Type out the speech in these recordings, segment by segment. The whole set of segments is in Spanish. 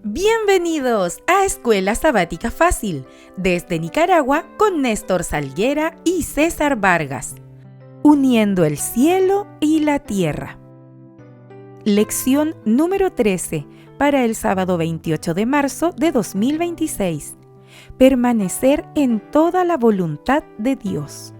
Bienvenidos a Escuela Sabática Fácil, desde Nicaragua con Néstor Salguera y César Vargas, uniendo el cielo y la tierra. Lección número 13 para el sábado 28 de marzo de 2026. Permanecer en toda la voluntad de Dios.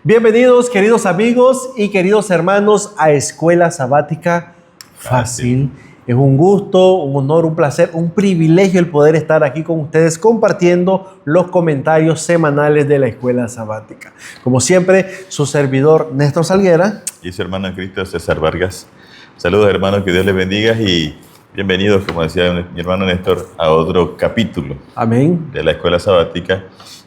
Bienvenidos, queridos amigos y queridos hermanos, a Escuela Sabática Fácil. Es un gusto, un honor, un placer, un privilegio el poder estar aquí con ustedes compartiendo los comentarios semanales de la Escuela Sabática. Como siempre, su servidor Néstor Salguera y su hermano en Cristo César Vargas. Saludos, hermanos, que Dios les bendiga y bienvenidos, como decía mi hermano Néstor, a otro capítulo. Amén. De la Escuela Sabática,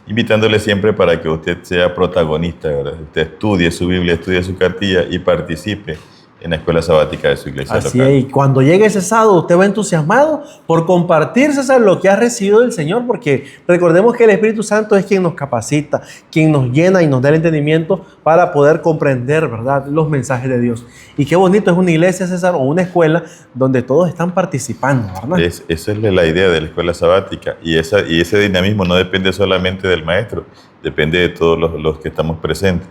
invitándole siempre para que usted sea protagonista, ¿verdad? Usted estudie su Biblia, estudie su cartilla y participe en la Escuela Sabática de su iglesia Así local. es, y cuando llegue ese sábado usted va entusiasmado por compartir, César, lo que ha recibido del Señor, porque recordemos que el Espíritu Santo es quien nos capacita, quien nos llena y nos da el entendimiento para poder comprender, ¿verdad?, los mensajes de Dios. Y qué bonito es una iglesia, César, o una escuela donde todos están participando, ¿verdad? Esa es la idea de la Escuela Sabática, y ese dinamismo no depende solamente del maestro, depende de todos los que estamos presentes.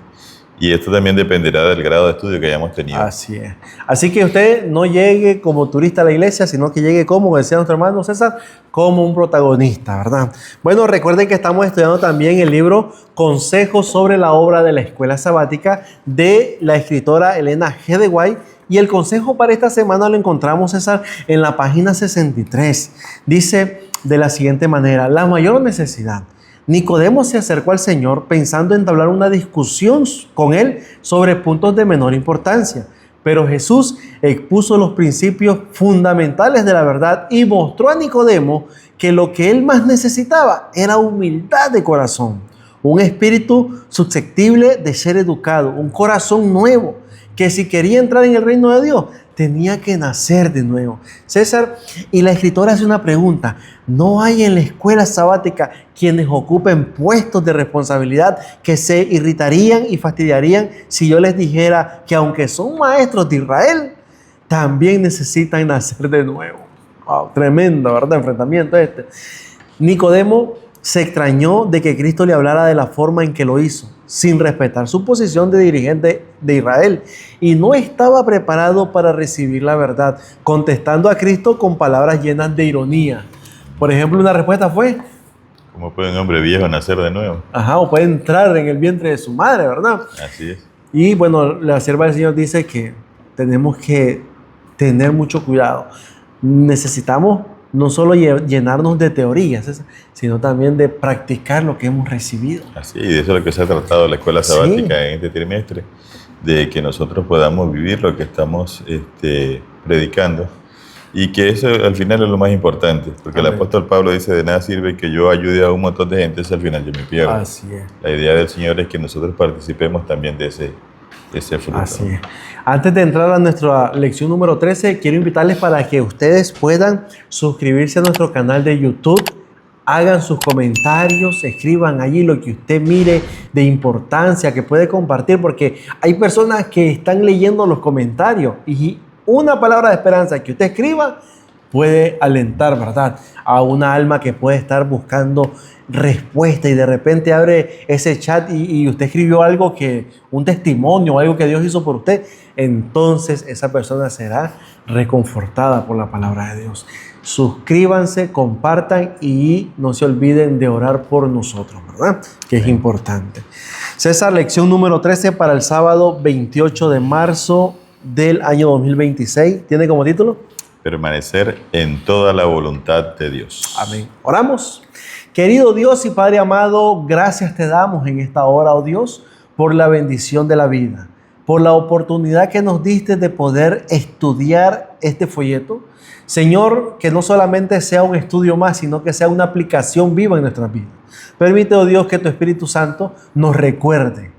Y esto también dependerá del grado de estudio que hayamos tenido. Así es. Así que usted no llegue como turista a la iglesia, sino que llegue como decía nuestro hermano César, como un protagonista, ¿verdad? Bueno, recuerden que estamos estudiando también el libro Consejos sobre la obra de la Escuela Sabática de la escritora Elena G. de White. Y el consejo para esta semana lo encontramos, César, en la página 63. Dice de la siguiente manera: la mayor necesidad. Nicodemo se acercó al Señor pensando entablar una discusión con él sobre puntos de menor importancia. Pero Jesús expuso los principios fundamentales de la verdad y mostró a Nicodemo que lo que él más necesitaba era humildad de corazón, un espíritu susceptible de ser educado, un corazón nuevo, que si quería entrar en el reino de Dios, tenía que nacer de nuevo. César, y la escritora hace una pregunta: ¿no hay en la escuela sabática quienes ocupen puestos de responsabilidad que se irritarían y fastidiarían si yo les dijera que aunque son maestros de Israel, también necesitan nacer de nuevo? Wow, tremendo, ¿verdad? Enfrentamiento este. Nicodemo se extrañó de que Cristo le hablara de la forma en que lo hizo, sin respetar su posición de dirigente de Israel, y no estaba preparado para recibir la verdad, contestando a Cristo con palabras llenas de ironía. Por ejemplo, una respuesta fue: ¿cómo puede un hombre viejo nacer de nuevo? o puede entrar en el vientre de su madre, ¿verdad? Así es. Y bueno, la sierva del Señor dice que tenemos que tener mucho cuidado. Necesitamos no solo llenarnos de teorías, sino también de practicar lo que hemos recibido. Así, y de eso es lo que se ha tratado la Escuela Sabática en este trimestre, de que nosotros podamos vivir lo que estamos predicando, y que eso al final es lo más importante, porque el apóstol Pablo dice: de nada sirve que yo ayude a un montón de gente si al final yo me pierdo. Así es. La idea del Señor es que nosotros participemos también de ese fruto. Así es. Antes de entrar a nuestra lección número 13, quiero invitarles para que ustedes puedan suscribirse a nuestro canal de YouTube, hagan sus comentarios, escriban allí lo que usted mire de importancia, que puede compartir, porque hay personas que están leyendo los comentarios y una palabra de esperanza que usted escriba puede alentar, ¿verdad?, a una alma que puede estar buscando respuesta, y de repente abre ese chat y usted escribió algo, un testimonio, algo que Dios hizo por usted. Entonces esa persona será reconfortada por la palabra de Dios. Suscríbanse, compartan y no se olviden de orar por nosotros, ¿verdad?, que es importante. César, lección número 13 para el sábado 28 de marzo del año 2026. ¿Tiene como título? Permanecer en toda la voluntad de Dios. Amén. Oramos. Querido Dios y Padre amado, gracias te damos en esta hora, oh Dios, por la bendición de la vida, por la oportunidad que nos diste de poder estudiar este folleto. Señor, que no solamente sea un estudio más, sino que sea una aplicación viva en nuestras vidas. Permite, oh Dios, que tu Espíritu Santo nos recuerde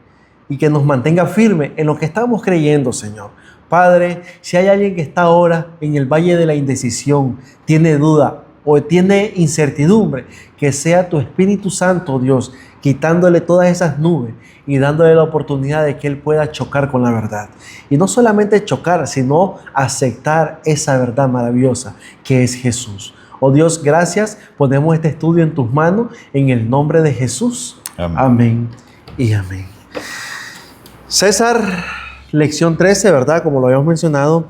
y que nos mantenga firme en lo que estamos creyendo, Señor. Padre, si hay alguien que está ahora en el valle de la indecisión, tiene duda, o tiene incertidumbre, que sea tu Espíritu Santo, Dios, quitándole todas esas nubes y dándole la oportunidad de que él pueda chocar con la verdad. Y no solamente chocar, sino aceptar esa verdad maravillosa que es Jesús. Oh Dios, gracias. Ponemos este estudio en tus manos en el nombre de Jesús. Amén. Amén y amén. César, lección 13, ¿verdad? Como lo habíamos mencionado.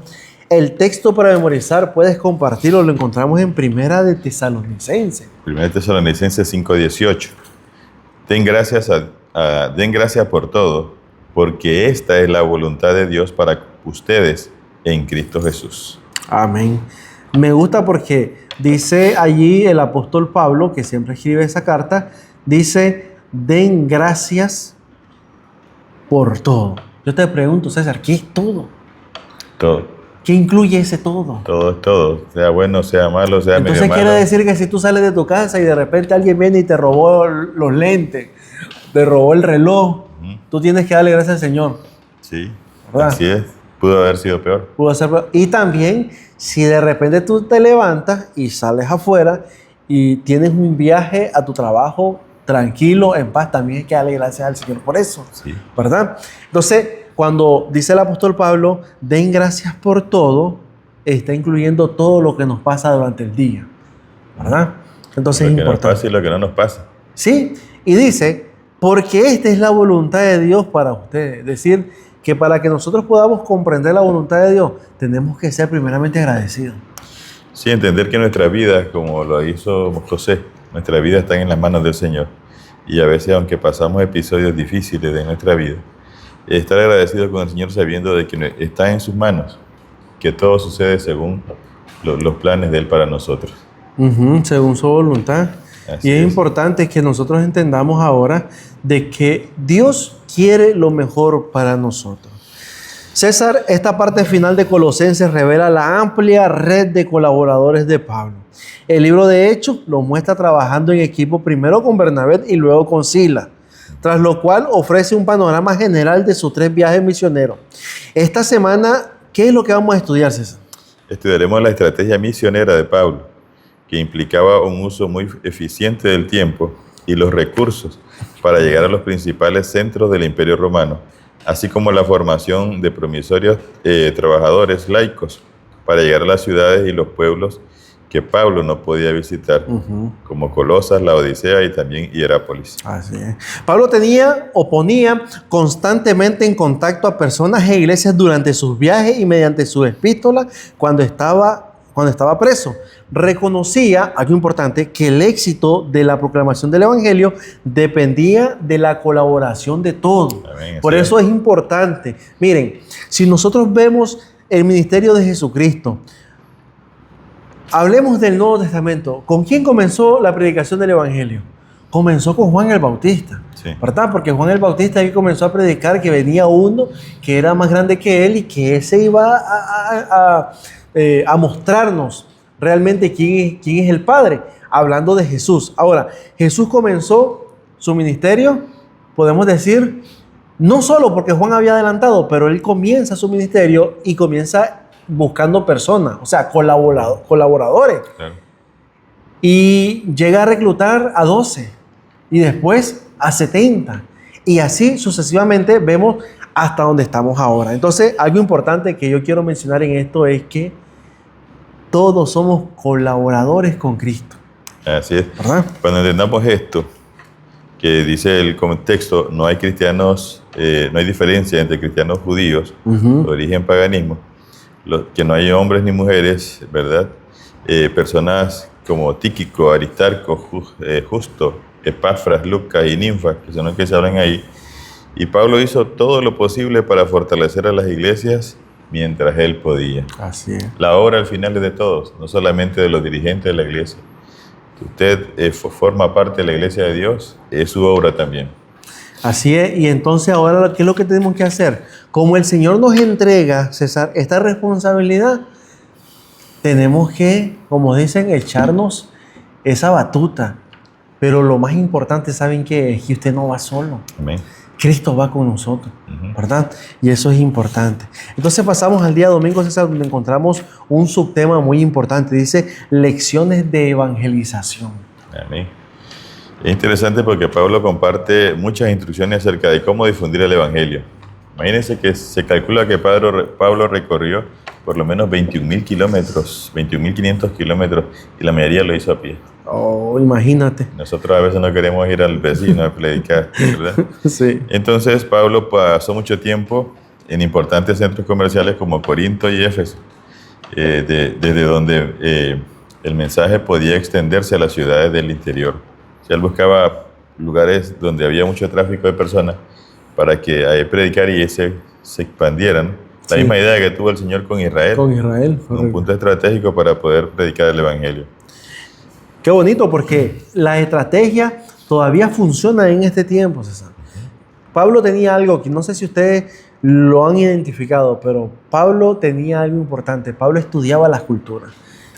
El texto para memorizar puedes compartirlo, lo encontramos en Primera de Tesalonicenses. Primera de Tesalonicenses 5:18. Den gracias por todo, porque esta es la voluntad de Dios para ustedes en Cristo Jesús. Amén. Me gusta porque dice allí el apóstol Pablo, que siempre escribe esa carta, dice, den gracias por todo. Yo te pregunto, César, ¿qué es todo? Todo. ¿Qué incluye ese todo? Todo es todo, sea bueno, sea malo, sea medio Entonces malo. quiere decir que si tú sales de tu casa y de repente alguien viene y te robó los lentes, te robó el reloj, tú tienes que darle gracias al Señor. Sí, ¿verdad? así es. Pudo haber sido peor. Pudo ser peor. Y también, si de repente tú te levantas y sales afuera y tienes un viaje a tu trabajo tranquilo, en paz, también hay que darle gracias al Señor por eso. Sí. ¿Verdad? Entonces, cuando dice el apóstol Pablo, den gracias por todo, está incluyendo todo lo que nos pasa durante el día. ¿Verdad? Entonces Lo es que nos importante. pasa y lo que no nos pasa. Sí, y dice, porque esta es la voluntad de Dios para ustedes. Es decir, que para que nosotros podamos comprender la voluntad de Dios, tenemos que ser primeramente agradecidos. Sí, entender que nuestra vida, como lo hizo José, nuestra vida está en las manos del Señor. Y a veces, aunque pasamos episodios difíciles de nuestra vida, estar agradecidos con el Señor sabiendo de que está en sus manos, que todo sucede según los planes de Él para nosotros. Según su voluntad. Así Y es es. importante que nosotros entendamos ahora de que Dios quiere lo mejor para nosotros. César, esta parte final de Colosenses revela la amplia red de colaboradores de Pablo. El libro de Hechos lo muestra trabajando en equipo primero con Bernabé y luego con Silas, tras lo cual ofrece un panorama general de sus 3 viajes misioneros. Esta semana, ¿qué es lo que vamos a estudiar, César? Estudiaremos la estrategia misionera de Pablo, que implicaba un uso muy eficiente del tiempo y los recursos para llegar a los principales centros del Imperio Romano, así como la formación de promisorios trabajadores laicos para llegar a las ciudades y los pueblos que Pablo no podía visitar, como Colosas, la Odisea y también Hierápolis. Así es. Pablo ponía constantemente en contacto a personas e iglesias durante sus viajes y mediante sus epístolas cuando estaba preso. Reconocía, algo importante, que el éxito de la proclamación del Evangelio dependía de la colaboración de todos. Amén, Por eso es importante. Miren, si nosotros vemos el ministerio de Jesucristo, hablemos del Nuevo Testamento. ¿Con quién comenzó la predicación del Evangelio? Comenzó con Juan el Bautista, Sí. ¿verdad? Porque Juan el Bautista ahí comenzó a predicar que venía uno que era más grande que él y que ese iba a mostrarnos realmente quién es el Padre, hablando de Jesús. Ahora, Jesús comenzó su ministerio, podemos decir, no solo porque Juan había adelantado, pero él comienza su ministerio y comienza buscando personas, o sea, colaboradores. Claro. Y llega a reclutar a 12 y después a 70. Y así sucesivamente vemos hasta donde estamos ahora. Entonces, algo importante que yo quiero mencionar en esto es que todos somos colaboradores con Cristo. Así es. ¿Verdad? Cuando entendamos esto, que dice el contexto, no hay cristianos, no hay diferencia entre cristianos judíos de origen paganismo, que no hay hombres ni mujeres, ¿verdad? Personas como Tíquico, Aristarco, Justo, Epafras, Lucas y Ninfa, que son los que se hablan ahí. Y Pablo hizo todo lo posible para fortalecer a las iglesias mientras él podía. Así es. La obra al final es de todos, no solamente de los dirigentes de la iglesia. Usted forma parte de la iglesia de Dios, es su obra también. Así es. Y entonces ahora, ¿qué es lo que tenemos que hacer? Como el Señor nos entrega, César, esta responsabilidad, tenemos que, como dicen, echarnos esa batuta. Pero lo más importante, ¿saben qué? Es que usted no va solo. Amén. Cristo va con nosotros, ¿verdad? Y eso es importante. Entonces pasamos al día domingo, César, donde encontramos un subtema muy importante. Dice, lecciones de evangelización. Amén. Es interesante porque Pablo comparte muchas instrucciones acerca de cómo difundir el Evangelio. Imagínense que se calcula que Pablo recorrió por lo menos 21.000 kilómetros, 21.500 kilómetros, y la mayoría lo hizo a pie. Oh, imagínate. Nosotros a veces no queremos ir al vecino a predicar, ¿verdad? Sí. Entonces Pablo pasó mucho tiempo en importantes centros comerciales como Corinto y Éfeso, desde donde el mensaje podía extenderse a las ciudades del interior. O sea, él buscaba lugares donde había mucho tráfico de personas para que ahí predicar y se expandieran. La misma idea que tuvo el Señor con Israel. Con Israel. Un punto estratégico para poder predicar el Evangelio. Qué bonito, porque la estrategia todavía funciona en este tiempo, César. Pablo tenía algo que no sé si ustedes lo han identificado, pero Pablo tenía algo importante. Pablo estudiaba las culturas,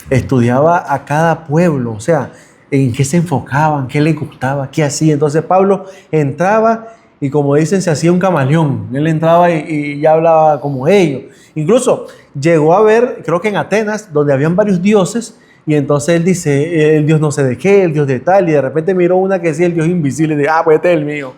estudiaba a cada pueblo, o sea, en qué se enfocaban, qué les gustaba, qué hacía. Entonces Pablo entraba y, como dicen, se hacía un camaleón. Él entraba y ya hablaba como ellos. Incluso llegó a ver, creo que en Atenas, donde habían varios dioses, y entonces él dice, el dios no sé de qué, el dios de tal, y de repente miró una que decía el dios invisible, y dice, pues este es el mío.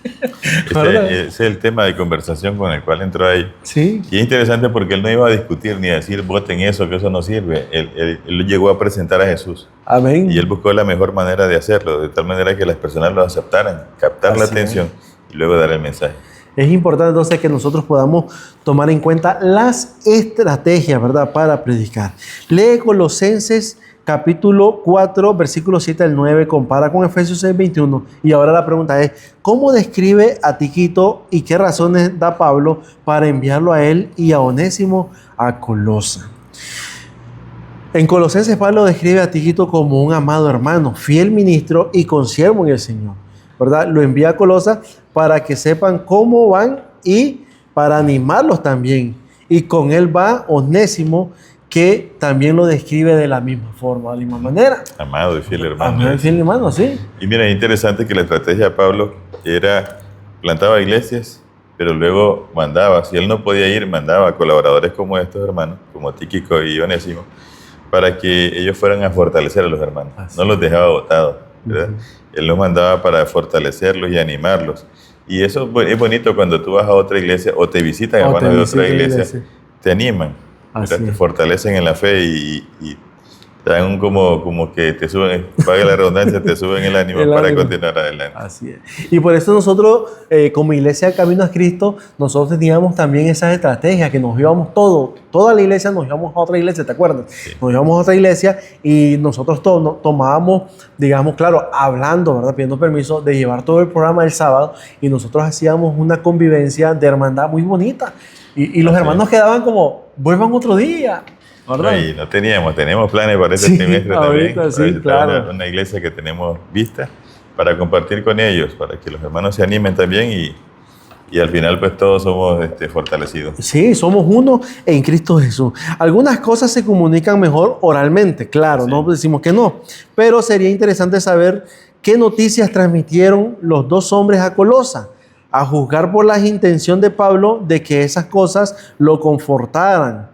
Ese es el tema de conversación con el cual entró ahí. Sí. Y es interesante porque él no iba a discutir ni a decir, voten eso, que eso no sirve. Él llegó a presentar a Jesús. Amén. Y él buscó la mejor manera de hacerlo, de tal manera que las personas lo aceptaran, captar la atención y luego dar el mensaje. Es importante entonces que nosotros podamos tomar en cuenta las estrategias, ¿verdad?, para predicar. Lee Colosenses capítulo 4, versículo 7 al 9, compara con Efesios 6, 21. Y ahora la pregunta es, ¿cómo describe a Tíquico y qué razones da Pablo para enviarlo a él y a Onésimo a Colosa? En Colosenses, Pablo describe a Tíquico como un amado hermano, fiel ministro y consiervo en el Señor, ¿verdad? Lo envía a Colosa para que sepan cómo van y para animarlos también. Y con él va Onésimo, que también lo describe de la misma forma, de la misma manera. Amado y fiel hermano. Amado y fiel hermano, sí. Y mira, es interesante que la estrategia de Pablo era, plantaba iglesias, pero luego mandaba, si él no podía ir, mandaba a colaboradores como estos hermanos, como Tíquico y Onésimo, para que ellos fueran a fortalecer a los hermanos. No los dejaba botados, ¿verdad? Él los mandaba para fortalecerlos y animarlos. Y eso es bonito cuando tú vas a otra iglesia o te visitan hermanos de otra iglesia, te animan, te fortalecen en la fe y te dan como que te suben, paga la redundancia, te suben el ánimo para continuar adelante. Así es. Y por eso nosotros, como Iglesia Camino a Cristo, nosotros teníamos también esas estrategias, que nos íbamos toda la iglesia, nos íbamos a otra iglesia, ¿te acuerdas? Sí. Nos íbamos a otra iglesia y nosotros tomábamos, digamos, claro, hablando, ¿verdad?, pidiendo permiso de llevar todo el programa el sábado, y nosotros hacíamos una convivencia de hermandad muy bonita. Y los hermanos quedaban como, vuelvan otro día. No, y no tenemos planes para este trimestre también. Sí, claro. Una iglesia que tenemos vista para compartir con ellos, para que los hermanos se animen también y al final pues todos somos fortalecidos. Sí, somos uno en Cristo Jesús. Algunas cosas se comunican mejor oralmente, claro, sí. No decimos que no, pero sería interesante saber qué noticias transmitieron los dos hombres a Colosa, a juzgar por la intención de Pablo de que esas cosas lo confortaran.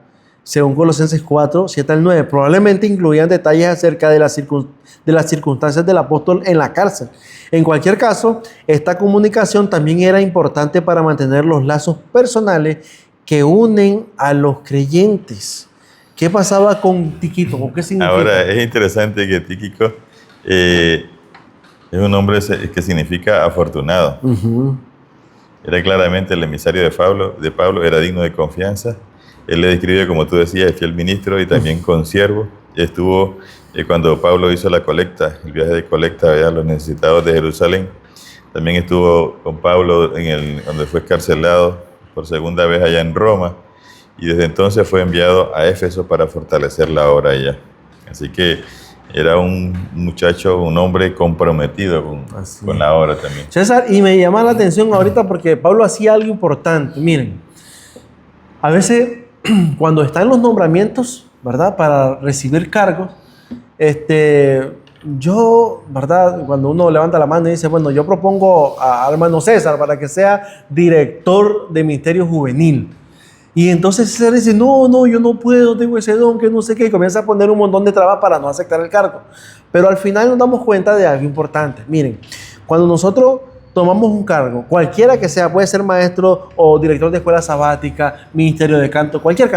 Según Colosenses 4, 7 al 9, probablemente incluían detalles acerca de las circunstancias del apóstol en la cárcel. En cualquier caso, esta comunicación también era importante para mantener los lazos personales que unen a los creyentes. ¿Qué pasaba con Tíquico? ¿Qué significa? Ahora, es interesante que Tíquico es un nombre que significa afortunado. Era claramente el emisario de Pablo, era digno de confianza. Él le describe, como tú decías, el fiel ministro y también consiervo. Estuvo cuando Pablo hizo la colecta, el viaje de colecta a los necesitados de Jerusalén. También estuvo con Pablo donde fue encarcelado por segunda vez allá en Roma. Y desde entonces fue enviado a Éfeso para fortalecer la obra allá. Así que era un muchacho, un hombre comprometido con la obra también. César, y me llama la atención ahorita porque Pablo hacía algo importante. Miren, a veces cuando están los nombramientos, ¿verdad?, para recibir cargos, yo, ¿verdad? Cuando uno levanta la mano y dice, bueno, yo propongo al hermano César para que sea director de Ministerio Juvenil. Y entonces César dice, no, yo no puedo, tengo ese don, que no sé qué, y comienza a poner un montón de trabas para no aceptar el cargo. Pero al final nos damos cuenta de algo importante. Miren, cuando nosotros tomamos un cargo, cualquiera que sea, puede ser maestro o director de escuela sabática, ministerio de canto, cualquier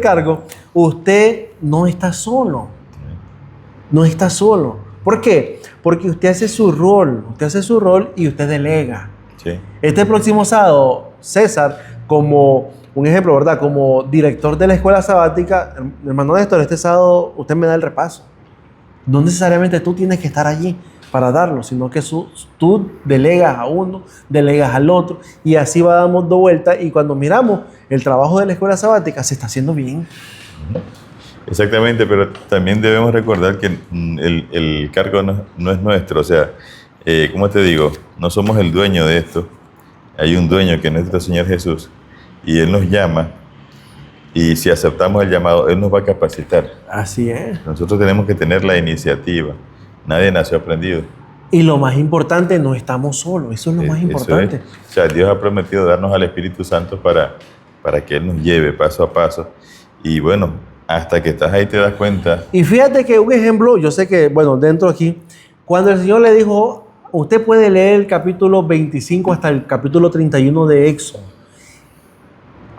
cargo, usted no está solo. No está solo. ¿Por qué? Porque usted hace su rol y usted delega. Sí. Este próximo sábado, César, como un ejemplo, ¿verdad? Como director de la escuela sabática, hermano Néstor, este sábado usted me da el repaso. No necesariamente tú tienes que estar allí para darlo, sino que tú delegas a uno, delegas al otro, y así va dando vuelta, y cuando miramos el trabajo de la escuela sabática se está haciendo bien. Exactamente, pero también debemos recordar que el cargo no es nuestro, o sea, ¿cómo te digo? No somos el dueño de esto. Hay un dueño que es nuestro Señor Jesús, y Él nos llama, y si aceptamos el llamado, Él nos va a capacitar. Así es. Nosotros tenemos que tener la iniciativa. Nadie nació aprendido. Y lo más importante, no estamos solos. Eso es lo más importante. O sea, Dios ha prometido darnos al Espíritu Santo para que Él nos lleve paso a paso. Y bueno, hasta que estás ahí te das cuenta. Y fíjate que un ejemplo, yo sé que, bueno, dentro aquí, cuando el Señor le dijo, usted puede leer el capítulo 25 hasta el capítulo 31 de Éxodo.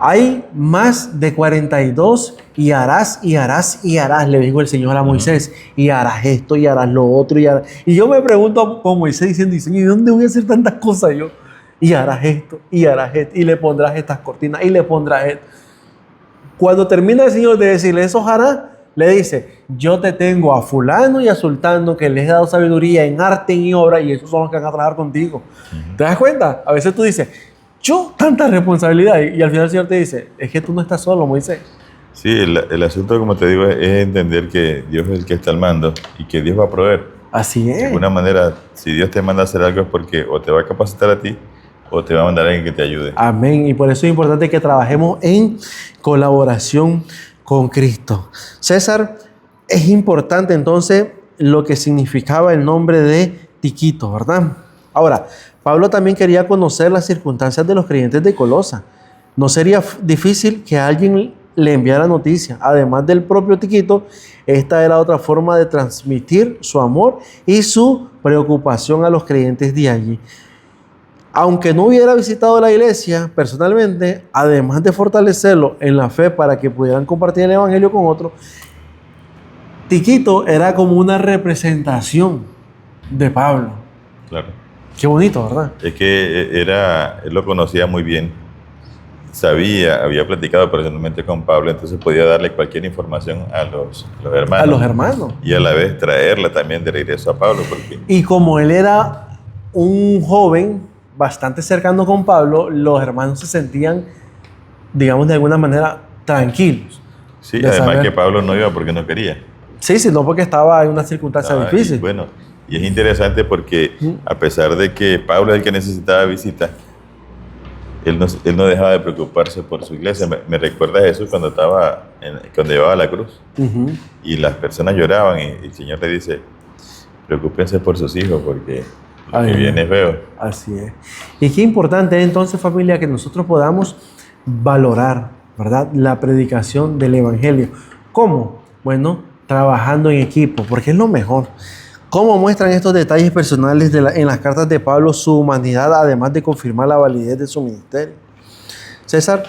Hay más de 42 y harás, le dijo el Señor a Moisés, y harás esto, y harás lo otro, y yo me pregunto con Moisés diciendo, Señor, ¿y dónde voy a hacer tantas cosas yo? Y harás esto, y le pondrás estas cortinas, y le pondrás esto. Cuando termina el Señor de decirle eso hará, le dice, yo te tengo a fulano y a sultano que les he dado sabiduría en arte y obra, y esos son los que van a trabajar contigo. ¿Te das cuenta? A veces tú dices, yo, tanta responsabilidad. Y al final el Señor te dice, es que tú no estás solo, Moisés. Sí, el asunto, como te digo, es entender que Dios es el que está al mando y que Dios va a proveer. Así es. De alguna manera, si Dios te manda a hacer algo es porque o te va a capacitar a ti o te va a mandar a alguien que te ayude. Amén. Y por eso es importante que trabajemos en colaboración con Cristo. César, es importante entonces lo que significaba el nombre de Tíquico, ¿verdad? Ahora, Pablo también quería conocer las circunstancias de los creyentes de Colosa. No sería difícil que alguien le enviara noticia. Además del propio Tíquico, esta era otra forma de transmitir su amor y su preocupación a los creyentes de allí. Aunque no hubiera visitado la iglesia personalmente, además de fortalecerlo en la fe para que pudieran compartir el evangelio con otros, Tíquico era como una representación de Pablo. Claro. Qué bonito, ¿verdad? Es que él lo conocía muy bien, había platicado personalmente con Pablo, entonces podía darle cualquier información a los hermanos. A los hermanos. Y a la vez traerla también de regreso a Pablo. Y como él era un joven bastante cercano con Pablo, los hermanos se sentían, digamos, de alguna manera tranquilos. Sí, además que Pablo no iba porque no quería. Sí, sino porque estaba en una circunstancia difícil. Y bueno, y es interesante porque a pesar de que Pablo es el que necesitaba visita, él no dejaba de preocuparse por su iglesia. Me recuerda a Jesús cuando llevaba la cruz. Y las personas lloraban y el Señor le dice, preocúpense por sus hijos porque lo que viene es feo. Así es. Y qué importante es entonces, familia, que nosotros podamos valorar, ¿verdad?, la predicación del evangelio. ¿Cómo? Bueno, trabajando en equipo, porque es lo mejor. ¿Cómo muestran estos detalles personales en las cartas de Pablo su humanidad, además de confirmar la validez de su ministerio? César,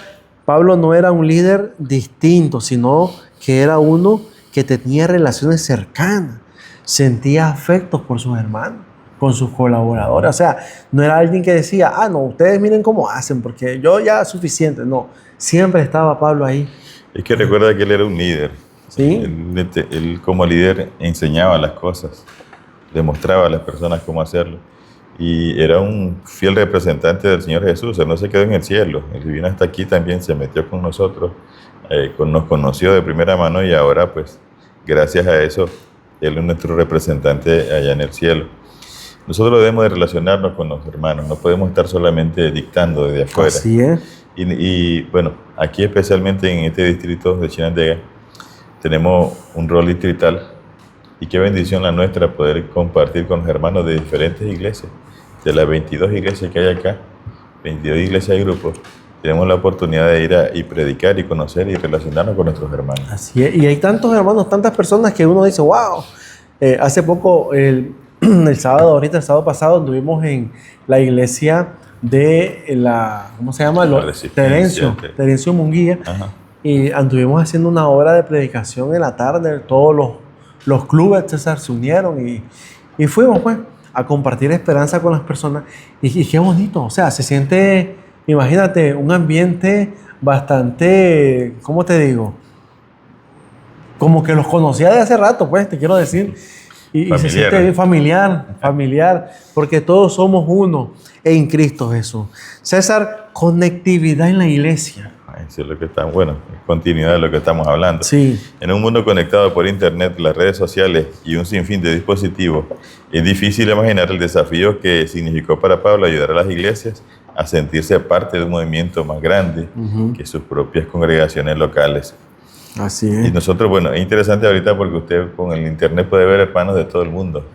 Pablo no era un líder distinto, sino que era uno que tenía relaciones cercanas, sentía afectos por sus hermanos, con sus colaboradores. O sea, no era alguien que decía, no, ustedes miren cómo hacen, porque yo ya es suficiente. No, siempre estaba Pablo ahí. Es que recuerda que él era un líder. ¿Sí? Él como líder enseñaba las cosas, demostraba a las personas cómo hacerlo. Y era un fiel representante del Señor Jesús. Él no se quedó en el cielo. Él vino hasta aquí también, se metió con nosotros, nos conoció de primera mano y ahora, pues, gracias a eso, Él es nuestro representante allá en el cielo. Nosotros debemos de relacionarnos con los hermanos. No podemos estar solamente dictando desde afuera. Así es. Y bueno, aquí especialmente en este distrito de Chinandega, tenemos un rol distrital Y qué bendición la nuestra poder compartir con los hermanos de diferentes iglesias. De las 22 iglesias que hay acá, 22 iglesias y grupos, tenemos la oportunidad de ir y predicar y conocer y relacionarnos con nuestros hermanos. Así es. Y hay tantos hermanos, tantas personas que uno dice, wow. Hace poco, el sábado pasado, anduvimos en la iglesia de ¿cómo se llama? Terencio Munguía. Ajá. Y anduvimos haciendo una hora de predicación en la tarde. Todos los clubes, César, se unieron y fuimos, pues, a compartir esperanza con las personas. Y qué bonito. O sea, se siente, imagínate, un ambiente bastante, ¿cómo te digo? Como que los conocía de hace rato, pues, te quiero decir. Y se siente bien familiar, porque todos somos uno en Cristo Jesús. César, conectividad en la iglesia. Eso es lo que está, bueno, continuidad de lo que estamos hablando. Sí. En un mundo conectado por internet, las redes sociales y un sinfín de dispositivos, es difícil imaginar el desafío que significó para Pablo ayudar a las iglesias a sentirse parte de un movimiento más grande que sus propias congregaciones locales. Así es. Y nosotros, bueno, es interesante ahorita porque usted con el internet puede ver hermanos de todo el mundo.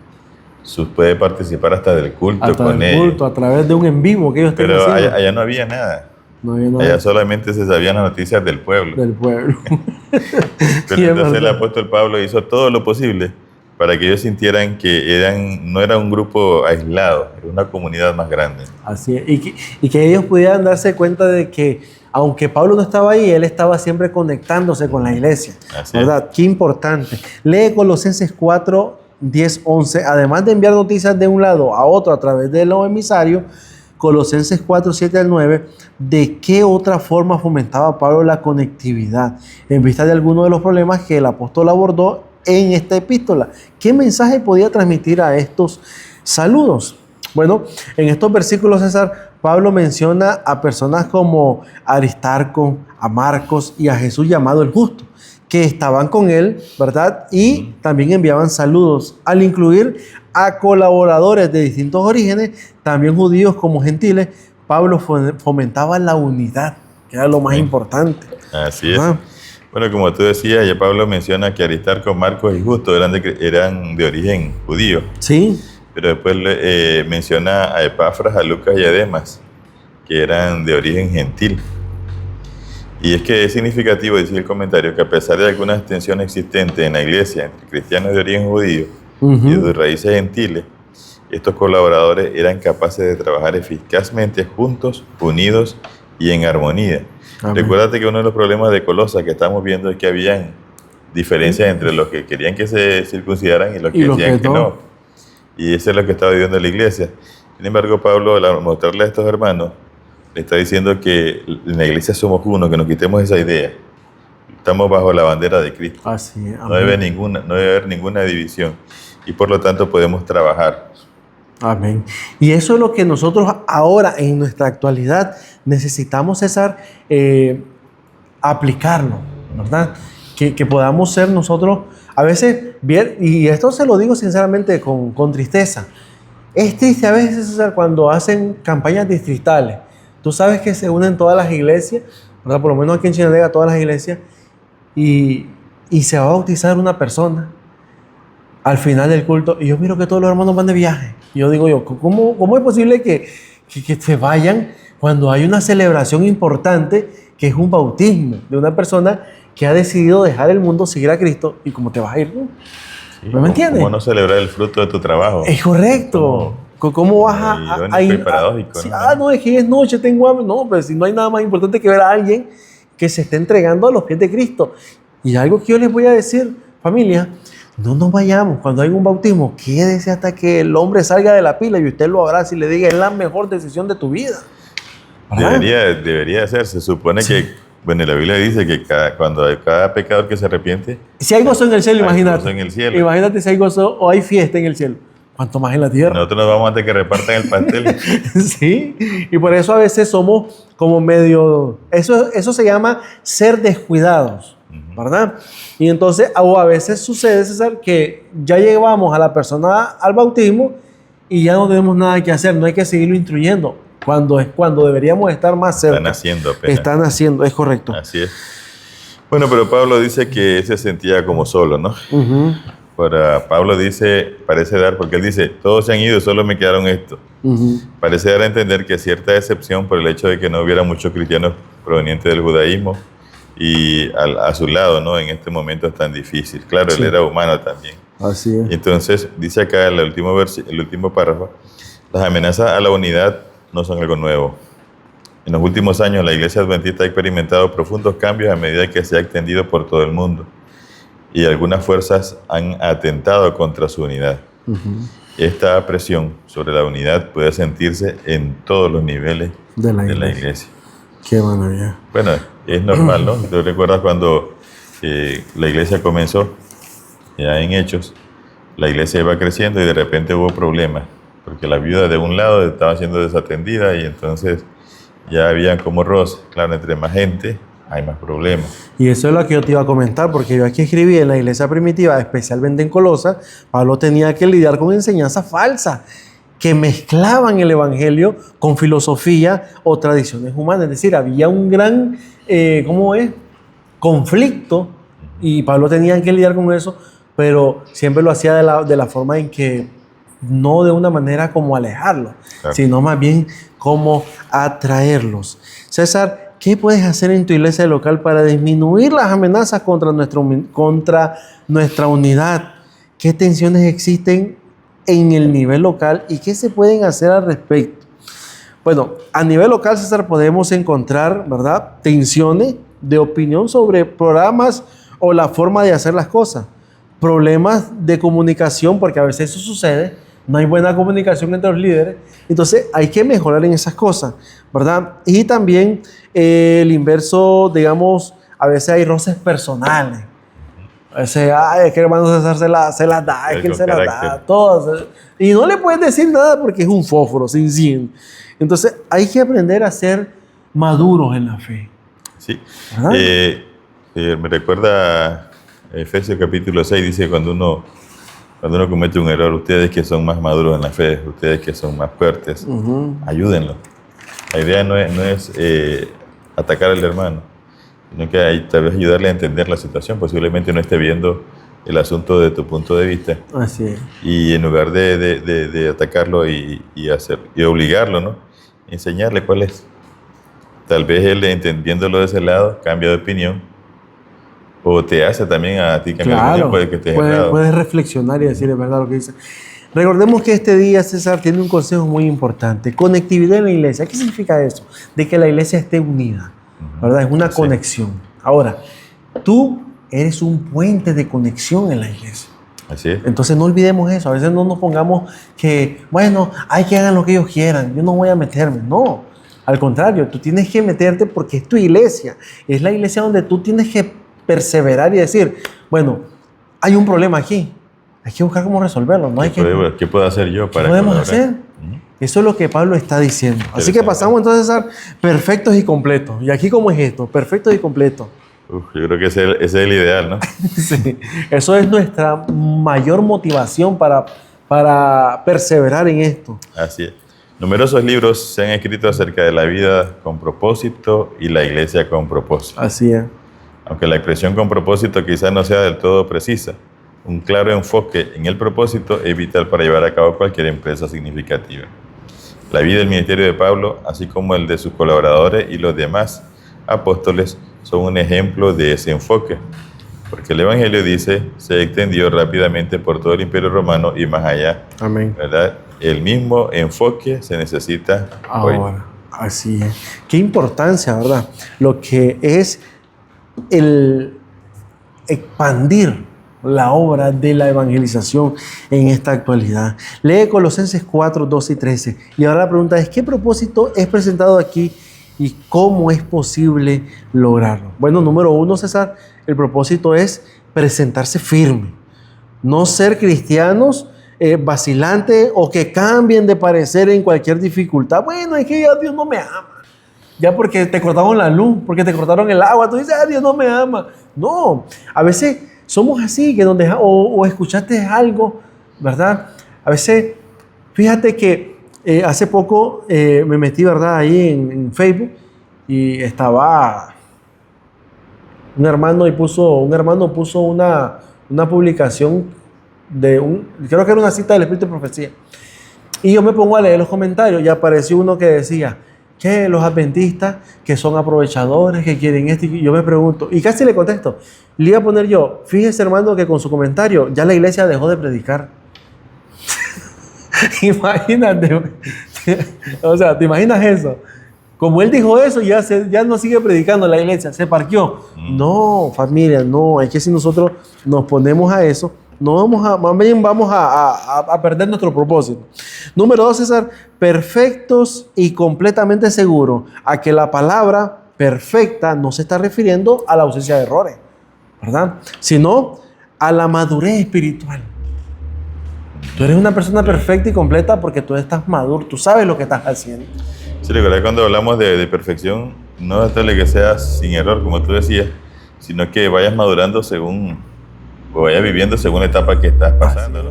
Puede participar hasta del culto con ellos. A través de un en vivo que ellos Pero allá no había nada. Allá solamente se sabían las noticias del pueblo. Pero entonces el apóstol Pablo hizo todo lo posible para que ellos sintieran que no era un grupo aislado, era una comunidad más grande. Así es. Y que ellos pudieran darse cuenta de que, aunque Pablo no estaba ahí, él estaba siempre conectándose con la iglesia. Así ¿verdad? Es. Qué importante. Lee Colosenses 4, 10, 11. Además de enviar noticias de un lado a otro a través de los emisarios, Colosenses 4, 7 al 9, ¿de qué otra forma fomentaba Pablo la conectividad? En vista de algunos de los problemas que el apóstol abordó en esta epístola. ¿Qué mensaje podía transmitir a estos saludos? Bueno, en estos versículos, César, Pablo menciona a personas como Aristarco, a Marcos y a Jesús llamado el Justo, que estaban con él, ¿verdad? Y también enviaban saludos, al incluir a colaboradores de distintos orígenes, también judíos como gentiles. Pablo fomentaba la unidad, que era lo más importante. Así es. Bueno, como tú decías, ya Pablo menciona que Aristarco, Marcos y Justo eran de origen judío. Sí. Pero después menciona a Epafras, a Lucas y a Demas, que eran de origen gentil. Y es que es significativo, decir el comentario, que a pesar de algunas tensiones existentes en la iglesia entre cristianos de origen judío y de raíces gentiles, estos colaboradores eran capaces de trabajar eficazmente juntos, unidos y en armonía. Amén. Recuérdate que uno de los problemas de Colosa que estamos viendo es que habían diferencias entre los que querían que se circuncidaran y los que decían que no. Y eso es lo que estaba viviendo la iglesia. Sin embargo, Pablo, al mostrarle a estos hermanos, le está diciendo que en la iglesia somos uno, que nos quitemos esa idea. Estamos bajo la bandera de Cristo. Así es. No debe haber ninguna división. Y por lo tanto podemos trabajar. Amén. Y eso es lo que nosotros ahora, en nuestra actualidad, necesitamos, César, aplicarlo, ¿verdad? Que podamos ser nosotros, a veces, bien, y esto se lo digo sinceramente con tristeza. Es triste a veces, César, cuando hacen campañas distritales. Tú sabes que se unen todas las iglesias, ¿verdad? Por lo menos aquí en Chinandega, todas las iglesias, y se va a bautizar una persona al final del culto, y yo miro que todos los hermanos van de viaje. Y yo digo ¿cómo es posible que se vayan cuando hay una celebración importante que es un bautismo de una persona que ha decidido dejar el mundo, seguir a Cristo? ¿Y cómo te vas a ir? Sí, ¿No me entiendes? ¿Cómo no celebrar el fruto de tu trabajo? Es correcto. ¿Cómo vas a ir? Paradójico, ¿no? No, es que es noche, tengo hambre. No, pero si no hay nada más importante que ver a alguien que se esté entregando a los pies de Cristo. Y algo que yo les voy a decir, familia, no nos vayamos. Cuando hay un bautismo, quédese hasta que el hombre salga de la pila y usted lo abrace y le diga, es la mejor decisión de tu vida. Debería ser. Se supone que, bueno, la Biblia dice que cuando hay cada pecador que se arrepiente, si hay gozo en el cielo, imagínate. Gozo en el cielo. Imagínate si hay gozo o hay fiesta en el cielo. ¿Cuánto más en la tierra? Nosotros nos vamos antes que repartan el pastel. Sí, y por eso a veces somos como medio... Eso se llama ser descuidados, ¿verdad? Y entonces, o a veces sucede, César, que ya llevamos a la persona al bautismo y ya no tenemos nada que hacer, no hay que seguirlo instruyendo, cuando deberíamos estar más cerca. Están haciendo apenas. Están haciendo, es correcto. Así es. Bueno, pero Pablo dice que se sentía como solo, ¿no? Pablo dice, parece dar, porque él dice, todos se han ido, solo me quedaron estos. Parece dar a entender que cierta decepción por el hecho de que no hubiera muchos cristianos provenientes del judaísmo y a su lado, ¿no? En este momento tan difícil. Claro, él era humano también. Así es. Entonces, dice acá el último párrafo, las amenazas a la unidad no son algo nuevo. En los últimos años, la Iglesia Adventista ha experimentado profundos cambios a medida que se ha extendido por todo el mundo. Y algunas fuerzas han atentado contra su unidad. Esta presión sobre la unidad puede sentirse en todos los niveles de la iglesia. Qué maravilla. Bueno, es normal, ¿no? ¿Tú recuerdas cuando la iglesia comenzó, ya en Hechos, la iglesia iba creciendo y de repente hubo problemas, porque la viuda de un lado estaba siendo desatendida y entonces ya había como roces. Claro, entre más gente hay más problemas. Y eso es lo que yo te iba a comentar, porque yo aquí escribí en la iglesia primitiva, especialmente en Colosas, Pablo tenía que lidiar con enseñanzas falsas que mezclaban el evangelio con filosofía o tradiciones humanas. Es decir, había un gran, conflicto y Pablo tenía que lidiar con eso, pero siempre lo hacía de la forma en que no de una manera como alejarlos, sino más bien como atraerlos. César, ¿qué puedes hacer en tu iglesia local para disminuir las amenazas contra nuestra unidad? ¿Qué tensiones existen en el nivel local y qué se pueden hacer al respecto? Bueno, a nivel local, César, podemos encontrar, ¿verdad?, tensiones de opinión sobre programas o la forma de hacer las cosas. Problemas de comunicación, porque a veces eso sucede. No hay buena comunicación entre los líderes. Entonces hay que mejorar en esas cosas, ¿verdad? Y también el inverso, digamos, a veces hay roces personales. A veces, es que el hermano César se las da, es que él se las da, todas. Y no le puedes decir nada porque es un fósforo, sin 100. Entonces hay que aprender a ser maduros en la fe. Sí. Me recuerda Efesios capítulo 6, dice cuando uno comete un error, ustedes que son más maduros en la fe, ustedes que son más fuertes, ayúdenlo. La idea no es atacar al hermano, sino que tal vez ayudarle a entender la situación. Posiblemente no esté viendo el asunto desde tu punto de vista. Así es. Y en lugar de atacarlo y obligarlo, ¿no?, enseñarle cuál es. Tal vez él, entendiéndolo de ese lado, cambia de opinión. O te hace también a ti cambiar de opinión, puede que estés errado. Puedes reflexionar y decir, es verdad lo que dice. Recordemos que este día, César, tiene un consejo muy importante. Conectividad en la iglesia. ¿Qué significa eso? De que la iglesia esté unida, ¿verdad? Es una conexión. Ahora, tú eres un puente de conexión en la iglesia. Así es. Entonces no olvidemos eso. A veces no nos pongamos que, bueno, hay que hagan lo que ellos quieran. Yo no voy a meterme. No. Al contrario, tú tienes que meterte porque es tu iglesia. Es la iglesia donde tú tienes que perseverar y decir, bueno, hay un problema aquí. Hay que buscar cómo resolverlo. No ¿Qué puedo hacer yo para ¿qué podemos hacer? Eso es lo que Pablo está diciendo. Así que pasamos entonces a ser perfectos y completos. ¿Y aquí cómo es esto? Perfectos y completos. Yo creo que ese es el ideal, ¿no? Sí. Eso es nuestra mayor motivación para perseverar en esto. Así es. Numerosos libros se han escrito acerca de la vida con propósito y la iglesia con propósito. Así es. Aunque la expresión con propósito quizás no sea del todo precisa, un claro enfoque en el propósito es vital para llevar a cabo cualquier empresa significativa. La vida y el ministerio de Pablo, así como el de sus colaboradores y los demás apóstoles, son un ejemplo de ese enfoque, porque el Evangelio, dice, se extendió rápidamente por todo el Imperio Romano y más allá. Amén. ¿Verdad? El mismo enfoque se necesita ahora. hoy. Así es. Qué importancia, ¿verdad? Lo que es el expandir la obra de la evangelización en esta actualidad. Lee Colosenses 4, 12 y 13. Y ahora la pregunta es, ¿qué propósito es presentado aquí y cómo es posible lograrlo? Bueno, número 1, César, el propósito es presentarse firme. No ser cristianos vacilantes o que cambien de parecer en cualquier dificultad. Bueno, es que ya Dios no me ama. Ya porque te cortaron la luz, porque te cortaron el agua, tú dices, Dios no me ama. No, a veces somos así, que o escuchaste algo, ¿verdad? A veces, fíjate que hace poco me metí, ¿verdad?, ahí en Facebook y estaba un hermano puso una publicación creo que era una cita del Espíritu de Profecía. Y yo me pongo a leer los comentarios y apareció uno que decía que los adventistas que son aprovechadores, que quieren esto. Y yo me pregunto, y casi le contesto, le iba a poner yo, fíjese hermano que con su comentario ya la iglesia dejó de predicar. Imagínate, o sea, ¿te imaginas eso? Como él dijo eso, ya no sigue predicando la iglesia, se parqueó. No, familia, no, es que si nosotros nos ponemos a eso, más bien vamos a perder nuestro propósito. Número 2, César, perfectos y completamente seguros a que la palabra perfecta no se está refiriendo a la ausencia de errores, ¿verdad? Sino a la madurez espiritual. Tú eres una persona perfecta y completa porque tú estás maduro, tú sabes lo que estás haciendo. Sí, recuerda cuando hablamos de perfección, no es tal que seas sin error, como tú decías, sino que vayas madurando o vayas viviendo según la etapa que estás pasando, ¿no?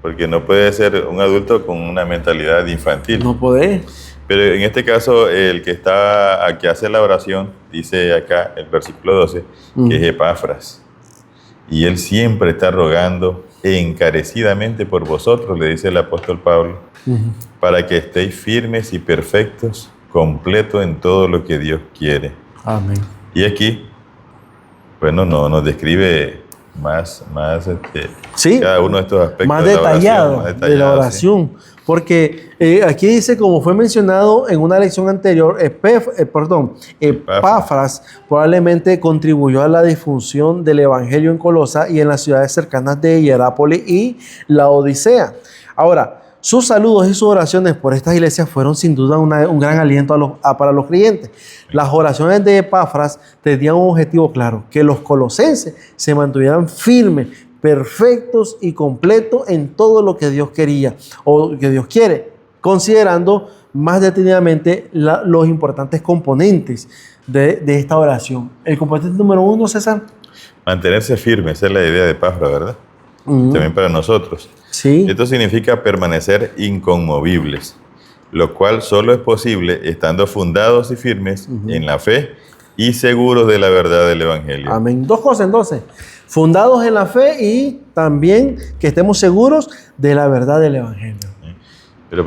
Porque no puedes ser un adulto con una mentalidad infantil. No podés. Pero en este caso, el que hace la oración, dice acá el versículo 12, que es Epafras. Y él siempre está rogando encarecidamente por vosotros, le dice el apóstol Pablo, para que estéis firmes y perfectos, completos en todo lo que Dios quiere. Amén. Y aquí, bueno, nos describe más sí, cada uno de estos aspectos más de detallado de la oración. Sí. Porque aquí dice, como fue mencionado en una lección anterior, Epafras probablemente contribuyó a la difusión del evangelio en Colosa y en las ciudades cercanas de Hierápolis y la Odisea. Ahora, sus saludos y sus oraciones por estas iglesias fueron sin duda un gran aliento para los creyentes. Las oraciones de Epafras tenían un objetivo claro, que los colosenses se mantuvieran firmes, perfectos y completos en todo lo que Dios quería o que Dios quiere, considerando más detenidamente los importantes componentes de esta oración. El componente número 1, César. Mantenerse firme, esa es la idea de Epafras, ¿verdad? También para nosotros. Sí. Esto significa permanecer inconmovibles, lo cual solo es posible estando fundados y firmes en la fe y seguros de la verdad del evangelio. Amén. Dos cosas entonces. Fundados en la fe y también que estemos seguros de la verdad del evangelio. Pero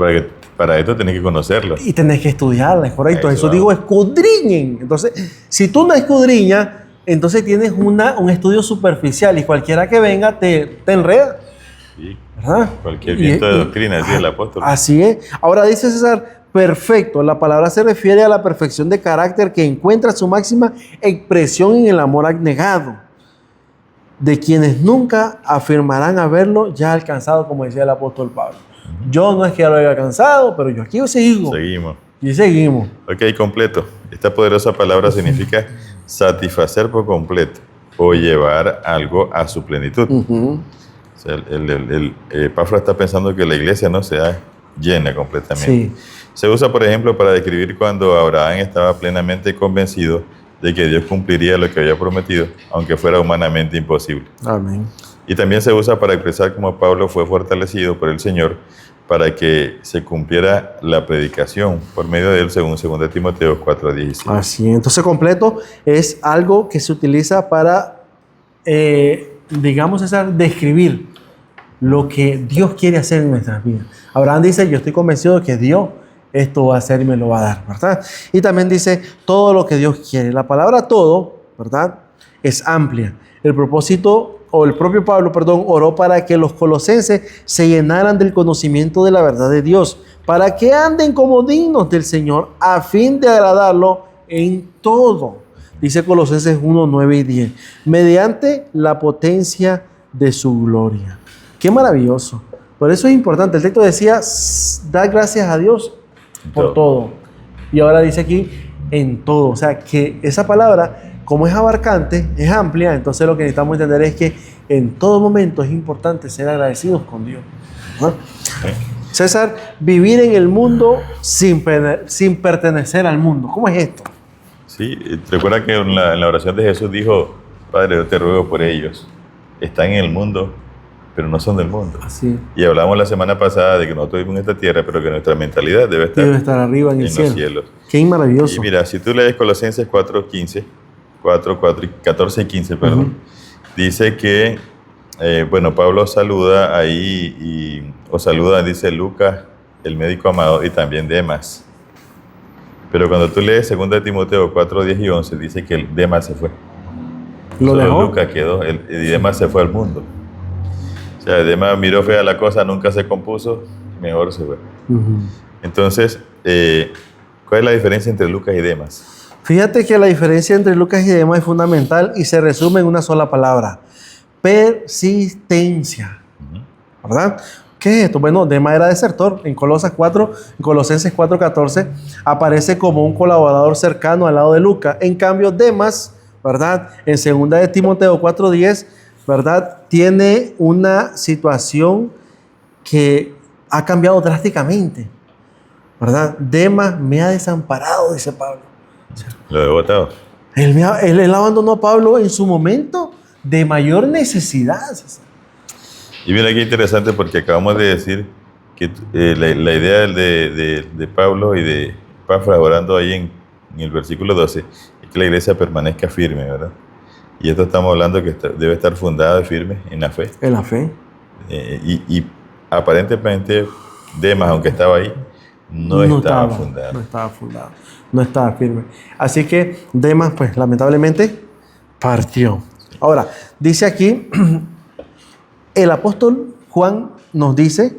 para esto tenés que conocerlo. Y tenés que estudiarla, es correcto. Eso digo, escudriñen. Entonces, si tú no escudriñas, entonces tienes un estudio superficial y cualquiera que venga te enreda. Sí. ¿Verdad? Cualquier viento de doctrina, decía el apóstol. Así es. Ahora dice César, perfecto. La palabra se refiere a la perfección de carácter que encuentra su máxima expresión en el amor abnegado, de quienes nunca afirmarán haberlo ya alcanzado, como decía el apóstol Pablo. Yo no es que ya lo haya alcanzado, pero yo aquí sigo. Seguimos. Y seguimos. Ok, completo. Esta poderosa palabra significa satisfacer por completo o llevar algo a su plenitud. O sea, el Epafras está pensando que la iglesia no sea llena completamente. Sí. Se usa, por ejemplo, para describir cuando Abraham estaba plenamente convencido de que Dios cumpliría lo que había prometido, aunque fuera humanamente imposible. Amén. Y también se usa para expresar cómo Pablo fue fortalecido por el Señor para que se cumpliera la predicación por medio de él, según 2 Timoteo 4:16. Así es. Entonces, completo es algo que se utiliza para, digamos, describir lo que Dios quiere hacer en nuestras vidas. Abraham dice, yo estoy convencido de que Dios esto va a hacer y me lo va a dar, ¿verdad? Y también dice, todo lo que Dios quiere. La palabra todo, ¿verdad?, es amplia. El propio Pablo, oró para que los colosenses se llenaran del conocimiento de la verdad de Dios, para que anden como dignos del Señor, a fin de agradarlo en todo. Dice Colosenses 1, 9 y 10, mediante la potencia de su gloria. ¡Qué maravilloso! Por eso es importante. El texto decía, da gracias a Dios por todo. Y ahora dice aquí, en todo. O sea, que esa palabra, como es abarcante, es amplia, entonces lo que necesitamos entender es que en todo momento es importante ser agradecidos con Dios. ¿No? César, vivir en el mundo sin pertenecer al mundo. ¿Cómo es esto? Sí, recuerda que en la oración de Jesús dijo, Padre, yo te ruego por ellos. Están en el mundo, pero no son del mundo. Así. Y hablamos la semana pasada de que nosotros vivimos en esta tierra, pero que nuestra mentalidad debe estar arriba en el cielo. Los cielos. Qué maravilloso. Y mira, si tú lees Colosenses 14 y 15, perdón, dice que bueno, Pablo saluda ahí, o saluda, dice Lucas, el médico amado, y también Demas. Pero cuando tú lees 2 Timoteo 4, 10 y 11, dice que el Demas se fue. ¿Lo Solo dejó? Lucas quedó, y Demas se fue al mundo. O sea, Demas miró fea la cosa, nunca se compuso, mejor se fue. Ujú. Entonces, ¿cuál es la diferencia entre Lucas y Demas? Fíjate que la diferencia entre Lucas y Demas es fundamental y se resume en una sola palabra: persistencia. ¿Verdad? ¿Qué es esto? Bueno, Demas era desertor. En Colosenses 4:14 aparece como un colaborador cercano al lado de Lucas. En cambio, Demas, ¿verdad? En 2 de Timoteo 4:10, ¿verdad? Tiene una situación que ha cambiado drásticamente, ¿verdad? Demas me ha desamparado, dice Pablo. Lo he votado. Él abandonó a Pablo en su momento de mayor necesidad. Y mira qué interesante, porque acabamos de decir que la idea de Pablo y de Epafras orando ahí en el versículo 12 es que la iglesia permanezca firme, ¿verdad? Y esto estamos hablando que debe estar fundada y firme en la fe. En la fe. Y aparentemente Demas, aunque estaba ahí, no estaba fundado. No estaba fundado. No estaba firme. Así que Demas, pues lamentablemente, partió. Ahora, dice aquí, el apóstol Juan nos dice: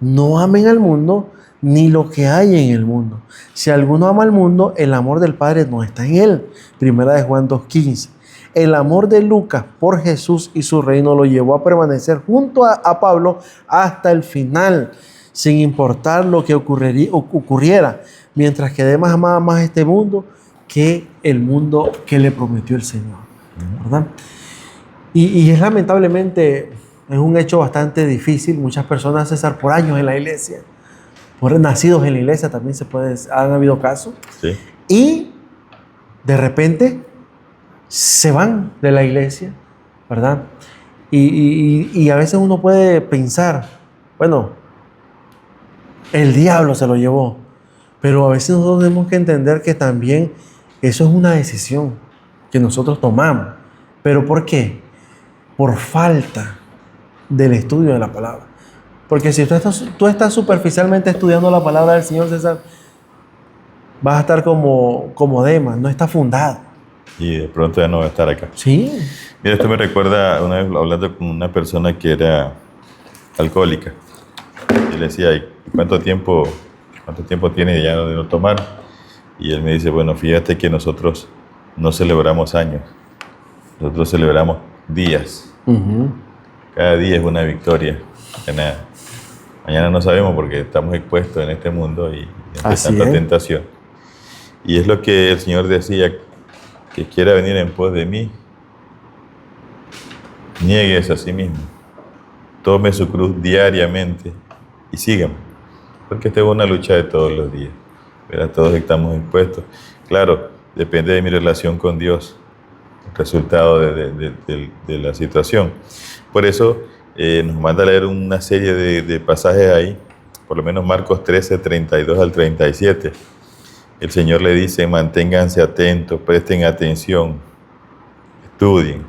no amen al mundo ni lo que hay en el mundo. Si alguno ama al mundo, el amor del Padre no está en él. Primera de Juan 2:15. El amor de Lucas por Jesús y su reino lo llevó a permanecer junto a Pablo hasta el final, sin importar lo que ocurriera, mientras que Demas amaba más este mundo que el mundo que le prometió el Señor, ¿verdad? Y es lamentablemente, es un hecho bastante difícil. Muchas personas, César, por años en la iglesia, por nacidos en la iglesia también han habido casos, ¿Sí? y de repente se van de la iglesia, ¿verdad? Y a veces uno puede pensar, bueno, el diablo se lo llevó, pero a veces nosotros tenemos que entender que también eso es una decisión que nosotros tomamos. ¿Pero por qué? Por falta del estudio de la palabra. Porque si tú estás superficialmente estudiando la palabra del Señor, César, vas a estar como Demas, no está fundado. Y de pronto ya no va a estar acá. Sí. Mira, esto me recuerda una vez hablando con una persona que era alcohólica. Y le decía, ¿y cuánto tiempo tiene ya de no tomar? Y él me dice, bueno, fíjate que nosotros no celebramos años, nosotros celebramos días. Uh-huh. Cada día es una victoria. Mañana no sabemos porque estamos expuestos en este mundo y ante tanta tentación. Y es lo que el Señor decía, que quiera venir en pos de mí, niéguese a sí mismo, tome su cruz diariamente y sígame, porque esta es una lucha de todos los días, ¿verdad? Todos estamos expuestos. Claro, depende de mi relación con Dios, el resultado de la situación. Por eso nos manda a leer una serie de pasajes ahí, por lo menos Marcos 13, 32 al 37. El Señor le dice, manténganse atentos, presten atención, estudien.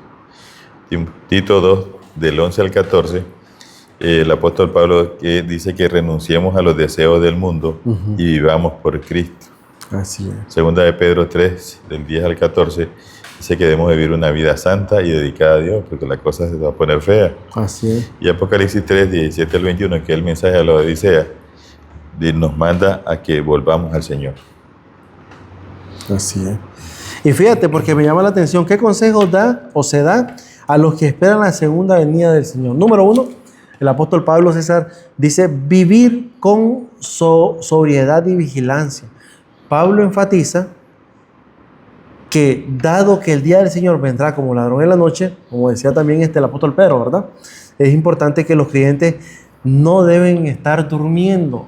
Tito 2, del 11 al 14, el apóstol Pablo dice que renunciemos a los deseos del mundo y vivamos por Cristo. Así es. Segunda de Pedro 3, del 10 al 14, dice que debemos vivir una vida santa y dedicada a Dios, porque la cosa se va a poner fea. Así es. Y Apocalipsis 3, 17 al 21, que es el mensaje a la Odisea, nos manda a que volvamos al Señor. Así es. Y fíjate, porque me llama la atención, ¿qué consejos da o se da a los que esperan la segunda venida del Señor? Número 1, el apóstol Pablo, César, dice vivir con sobriedad y vigilancia. Pablo enfatiza que dado que el día del Señor vendrá como ladrón en la noche, como decía también el apóstol Pedro, ¿verdad? Es importante que los creyentes no deben estar durmiendo,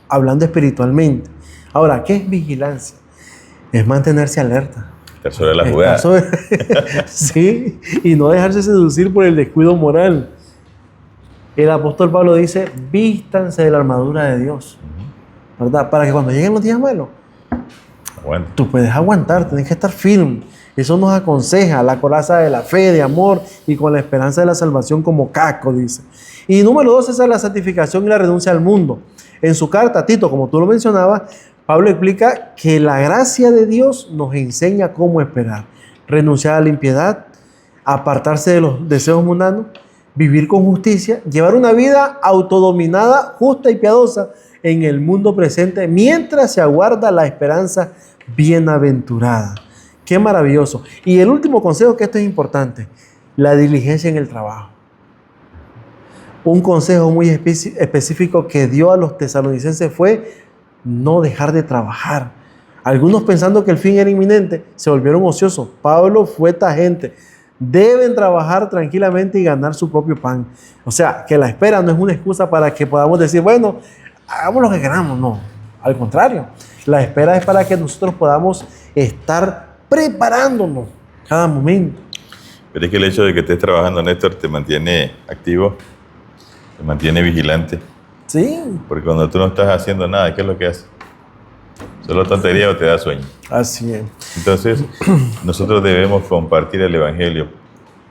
hablando espiritualmente. Ahora, ¿qué es vigilancia? Es mantenerse alerta. Estar sobre la jugada. Sí, y no dejarse seducir por el descuido moral. El apóstol Pablo dice, vístanse de la armadura de Dios, ¿verdad? Para que cuando lleguen los días malos, tú puedes aguantar, tienes que estar firme. Eso nos aconseja la coraza de la fe, de amor y con la esperanza de la salvación como casco, dice. Y número 2 es la santificación y la renuncia al mundo. En su carta a Tito, como tú lo mencionabas, Pablo explica que la gracia de Dios nos enseña cómo esperar. Renunciar a la impiedad, apartarse de los deseos mundanos, vivir con justicia, llevar una vida autodominada, justa y piadosa en el mundo presente, mientras se aguarda la esperanza bienaventurada. Qué maravilloso. Y el último consejo, que esto es importante, la diligencia en el trabajo. Un consejo muy específico que dio a los tesalonicenses fue no dejar de trabajar. Algunos, pensando que el fin era inminente, se volvieron ociosos. Pablo fue tajante. Deben trabajar tranquilamente y ganar su propio pan. O sea, que la espera no es una excusa para que podamos decir, bueno, hagamos lo que queramos. No, al contrario. La espera es para que nosotros podamos estar preparándonos cada momento. Pero es que el hecho de que estés trabajando, Néstor, te mantiene activo, te mantiene vigilante. Sí. Porque cuando tú no estás haciendo nada, ¿qué es lo que haces? Solo tontería o te da sueño. Así es. Entonces, nosotros debemos compartir el Evangelio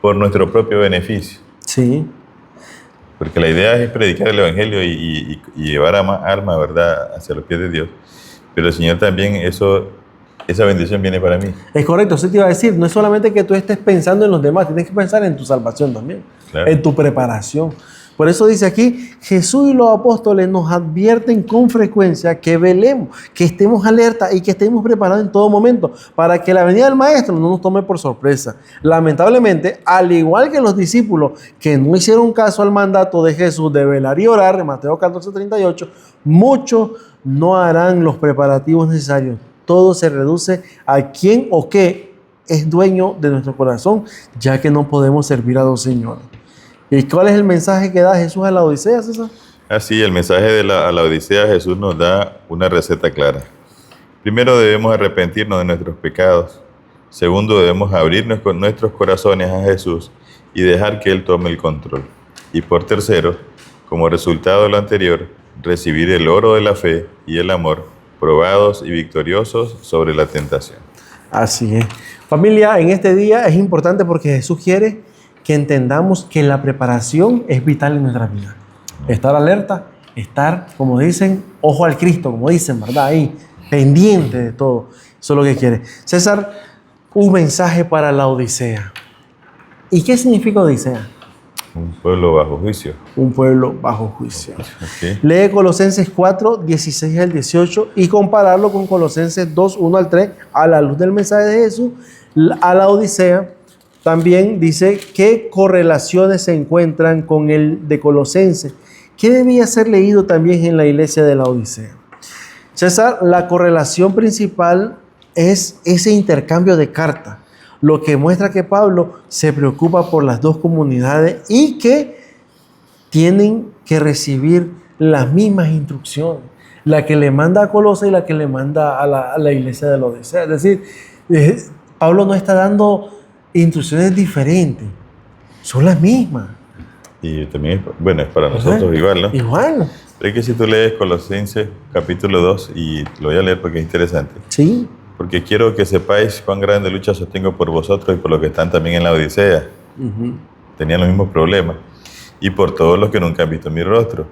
por nuestro propio beneficio. Sí. Porque la idea es predicar el Evangelio y llevar alma, ¿verdad?, hacia los pies de Dios. Pero el Señor también, esa bendición viene para mí. Es correcto, eso te iba a decir. No es solamente que tú estés pensando en los demás, tienes que pensar en tu salvación también, claro, en tu preparación. Por eso dice aquí, Jesús y los apóstoles nos advierten con frecuencia que velemos, que estemos alerta y que estemos preparados en todo momento para que la venida del Maestro no nos tome por sorpresa. Lamentablemente, al igual que los discípulos que no hicieron caso al mandato de Jesús de velar y orar, en Mateo 14:38, muchos no harán los preparativos necesarios. Todo se reduce a quién o qué es dueño de nuestro corazón, ya que no podemos servir a dos señores. ¿Y cuál es el mensaje que da Jesús a la Odisea, César? Así, el mensaje a la Odisea, Jesús nos da una receta clara. Primero, debemos arrepentirnos de nuestros pecados. Segundo, debemos abrirnos con nuestros corazones a Jesús y dejar que Él tome el control. Y por tercero, como resultado de lo anterior, recibir el oro de la fe y el amor, probados y victoriosos sobre la tentación. Así es. Familia, en este día es importante porque Jesús quiere que entendamos que la preparación es vital en nuestra vida. Estar alerta, estar, como dicen, ojo al Cristo, como dicen, ¿verdad? Ahí, pendiente de todo. Eso es lo que quiere. César, un mensaje para la Odisea. ¿Y qué significa Odisea? Un pueblo bajo juicio. Un pueblo bajo juicio. Okay. Lee Colosenses 4, 16 al 18 y compararlo con Colosenses 2, 1 al 3 a la luz del mensaje de Jesús a la Odisea. También dice qué correlaciones se encuentran con el de Colosenses. ¿Qué debía ser leído también en la iglesia de la Odisea? César, la correlación principal es ese intercambio de cartas, lo que muestra que Pablo se preocupa por las dos comunidades y que tienen que recibir las mismas instrucciones, la que le manda a Colosas y la que le manda a la iglesia de la Odisea. Es decir, Pablo no está dando instrucciones diferentes, son las mismas. Y también, bueno, es para nosotros igual, ¿no? Igual. Pero es que si tú lees Colosenses capítulo 2, y lo voy a leer porque es interesante. Sí. Porque quiero que sepáis cuán grande lucha sostengo por vosotros y por los que están también en la Odisea. Tenían los mismos problemas. Y por todos los que nunca han visto mi rostro,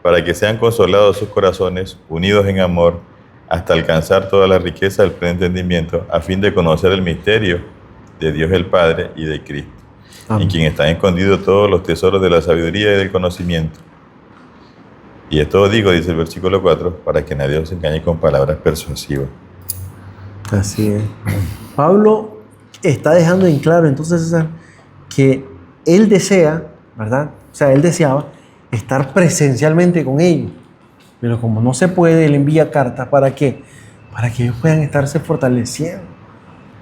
para que sean consolados sus corazones, unidos en amor, hasta alcanzar toda la riqueza del pleno entendimiento, a fin de conocer el misterio de Dios el Padre y de Cristo, en quien están escondidos todos los tesoros de la sabiduría y del conocimiento. Y esto digo, dice el versículo 4, para que nadie os engañe con palabras persuasivas. Así es. Pablo está dejando en claro entonces, César, que él desea, ¿verdad? O sea, él deseaba estar presencialmente con ellos. Pero como no se puede, él envía cartas. ¿Para qué? Para que ellos puedan estarse fortaleciendo.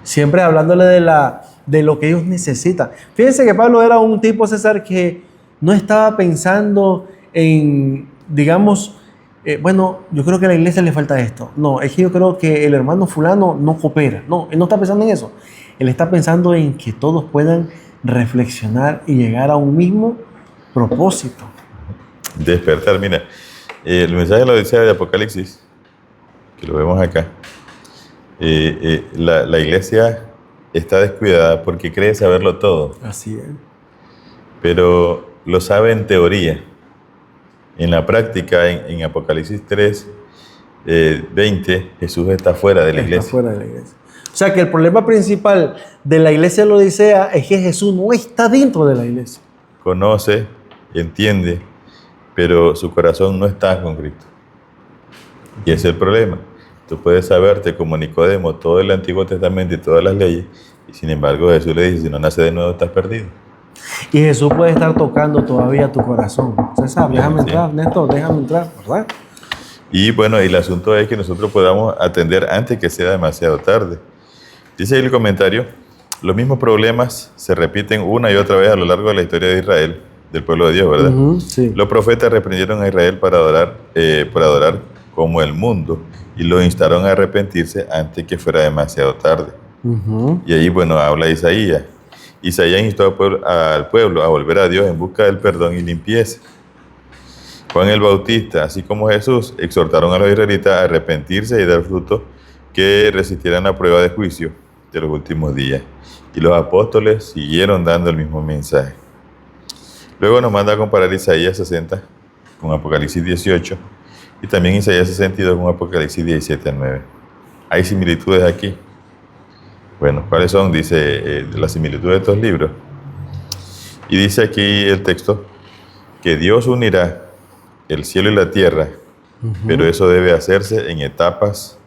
Siempre hablándole de lo que ellos necesitan. Fíjense que Pablo era un tipo, César, que no estaba pensando en, digamos, bueno, yo creo que a la iglesia le falta esto. No, es que yo creo que el hermano fulano no coopera. No, él no está pensando en eso. Él está pensando en que todos puedan reflexionar y llegar a un mismo propósito. Despertar, mira, el mensaje de la Odisea de Apocalipsis, que lo vemos acá, la iglesia está descuidada porque cree saberlo todo, Así es. pero lo sabe en teoría. En la práctica, en Apocalipsis 3, 20, Jesús está fuera de la iglesia. Está fuera de la iglesia. O sea que el problema principal de la iglesia de la Odisea es que Jesús no está dentro de la iglesia. Conoce, entiende, pero su corazón no está con Cristo. Y ese es el problema. Tú puedes saberte como Nicodemo todo el Antiguo Testamento y todas las leyes, y sin embargo Jesús le dice, si no naces de nuevo estás perdido. Y Jesús puede estar tocando todavía tu corazón. César, déjame entrar, Néstor, déjame entrar, ¿verdad? Y bueno, y el asunto es que nosotros podamos atender antes que sea demasiado tarde. Dice ahí el comentario, los mismos problemas se repiten una y otra vez a lo largo de la historia de Israel, del pueblo de Dios, ¿verdad? Sí. Los profetas reprendieron a Israel para adorar como el mundo y lo instaron a arrepentirse antes que fuera demasiado tarde. Y ahí, bueno, habla Isaías. Isaías instó al pueblo a volver a Dios en busca del perdón y limpieza. Juan el Bautista, así como Jesús, exhortaron a los israelitas a arrepentirse y dar fruto que resistieran la prueba de juicio de los últimos días. Y los apóstoles siguieron dando el mismo mensaje. Luego nos manda a comparar Isaías 60 con Apocalipsis 18 y también Isaías 62 con Apocalipsis 17 al 9. Hay similitudes aquí. Bueno, ¿cuáles son? Dice las similitudes de estos libros. Y dice aquí el texto que Dios unirá el cielo y la tierra, pero eso debe hacerse en etapas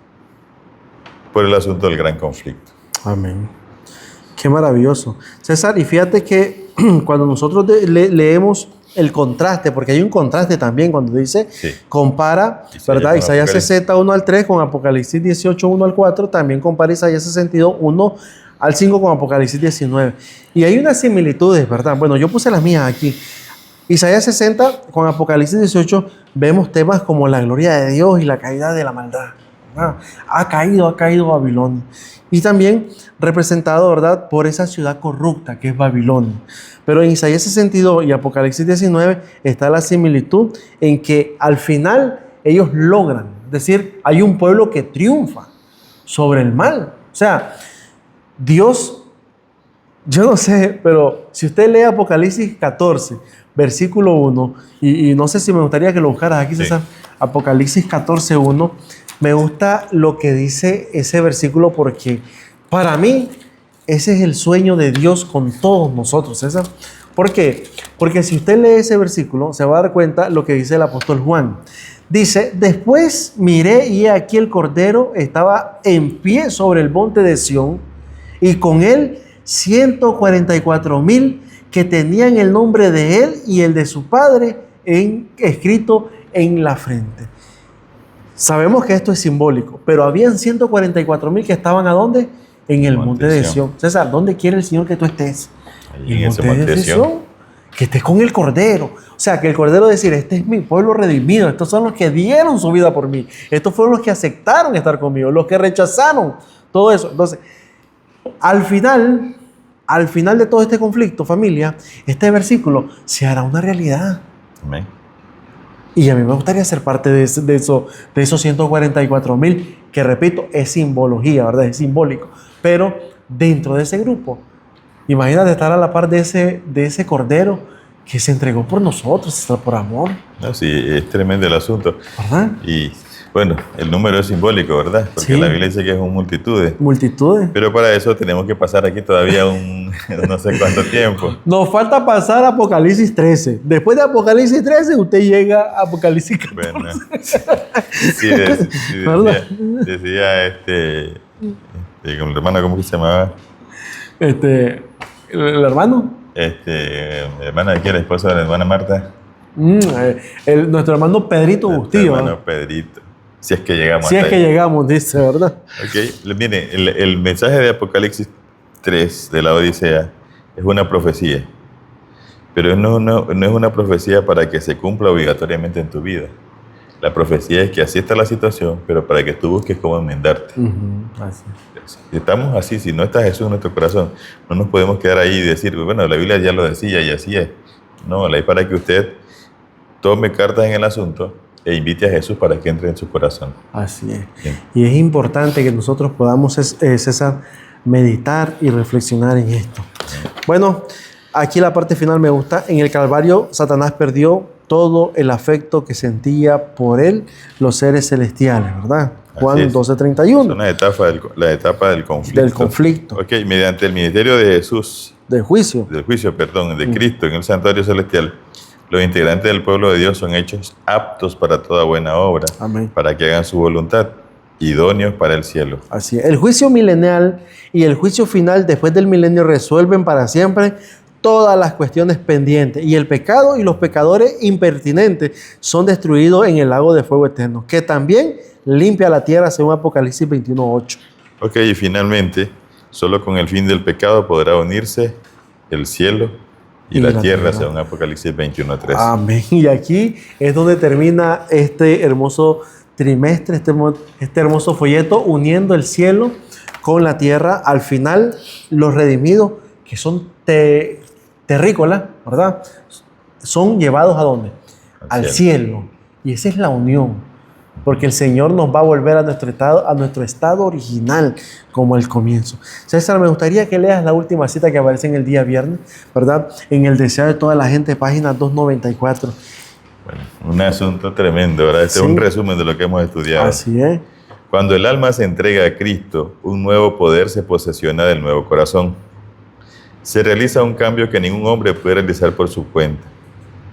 por el asunto del gran conflicto. Amén. Qué maravilloso. César, y fíjate que cuando nosotros leemos el contraste, porque hay un contraste también cuando dice, Sí. compara, Isaías ¿verdad? con Isaías Apocalipsis. 60, 1 al 3 con Apocalipsis 18, 1 al 4, también compara Isaías 62, 1 al 5 con Apocalipsis 19. Y hay unas similitudes, ¿verdad? Bueno, yo puse las mías aquí. Isaías 60 con Apocalipsis 18 vemos temas como la gloria de Dios y la caída de la maldad. Ha caído Babilonia. Y también representado, ¿verdad?, por esa ciudad corrupta que es Babilonia. Pero en Isaías 62 y Apocalipsis 19 está la similitud en que al final ellos logran, es decir, hay un pueblo que triunfa sobre el mal. O sea, Dios, yo no sé, pero si usted lee Apocalipsis 14, versículo 1, y no sé si me gustaría que lo buscaras aquí, César, Apocalipsis 14, 1, me gusta lo que dice ese versículo porque para mí ese es el sueño de Dios con todos nosotros, César. ¿Por qué? Porque si usted lee ese versículo se va a dar cuenta lo que dice el apóstol Juan. Dice, después miré y aquí el Cordero estaba en pie sobre el monte de Sión y con él 144,000 que tenían el nombre de él y el de su padre escrito en la frente. Sabemos que esto es simbólico, pero habían 144,000 que estaban ¿a dónde? En el monte de Sión. César, ¿dónde quiere el Señor que tú estés? Ahí en ese monte de Sión. Que estés con el Cordero. O sea, que el Cordero decir, este es mi pueblo redimido, estos son los que dieron su vida por mí, estos fueron los que aceptaron estar conmigo, los que rechazaron todo eso. Entonces, al final de todo este conflicto, familia, este versículo se hará una realidad. Amén. Y a mí me gustaría ser parte de esos 144,000, que repito, es simbología, ¿verdad? Es simbólico. Pero dentro de ese grupo, imagínate estar a la par de ese Cordero que se entregó por nosotros, por amor. No, sí, es tremendo el asunto. ¿Verdad? Y bueno, el número es simbólico, ¿verdad? Porque Sí. la Biblia dice que es un multitudes. Multitudes. Pero para eso tenemos que pasar aquí todavía no sé cuánto tiempo. Nos falta pasar a Apocalipsis 13. Después de Apocalipsis 13, usted llega a Apocalipsis 14. Bueno, sí, decía con el hermano, ¿cómo que se llamaba? ¿El hermano? Mi hermana de aquí, la esposa de la hermana Marta. Nuestro hermano Pedrito Nuestro Bustillo. hermano Pedrito. Si es que llegamos Si es hasta que ahí. llegamos, dice, ¿verdad? Ok, miren, el mensaje de Apocalipsis 3 de la Odisea es una profecía, pero no es una profecía para que se cumpla obligatoriamente en tu vida. La profecía es que así está la situación, pero para que tú busques cómo enmendarte. Así. Si estamos así, si no está Jesús en nuestro corazón, no nos podemos quedar ahí y decir, bueno, la Biblia ya lo decía y así es. No, la es para que usted tome cartas en el asunto e invite a Jesús para que entre en su corazón. Así es. Bien. Y es importante que nosotros podamos, César, meditar y reflexionar en esto. Bueno, aquí la parte final me gusta. En el Calvario, Satanás perdió todo el afecto que sentía por él los seres celestiales, ¿verdad? Juan 12:31. Son la etapa del conflicto. Del conflicto. Ok, mediante el ministerio de Jesús. Del juicio. De Cristo en el santuario celestial, los integrantes del pueblo de Dios son hechos aptos para toda buena obra. Amén. Para que hagan su voluntad, idóneos para el cielo. Así es. El juicio milenial y el juicio final después del milenio resuelven para siempre todas las cuestiones pendientes, y el pecado y los pecadores impertinentes son destruidos en el lago de fuego eterno, que también limpia la tierra según Apocalipsis 21:8. Ok, y finalmente, solo con el fin del pecado podrá unirse el cielo y la tierra según Apocalipsis 21:13. Amén. Y aquí es donde termina este hermoso trimestre, este hermoso folleto, uniendo el cielo con la tierra. Al final, los redimidos, que son terrícolas, ¿verdad?, son llevados ¿a dónde? Al cielo. Y esa es la unión, porque el Señor nos va a volver a nuestro estado original, como al comienzo. César, me gustaría que leas la última cita que aparece en el día viernes, ¿verdad?, en el deseo de toda la gente, página 294. Bueno, un asunto tremendo, ¿verdad? Este es un resumen de lo que hemos estudiado. Así es. Cuando el alma se entrega a Cristo, un nuevo poder se posesiona del nuevo corazón. Se realiza un cambio que ningún hombre puede realizar por su cuenta.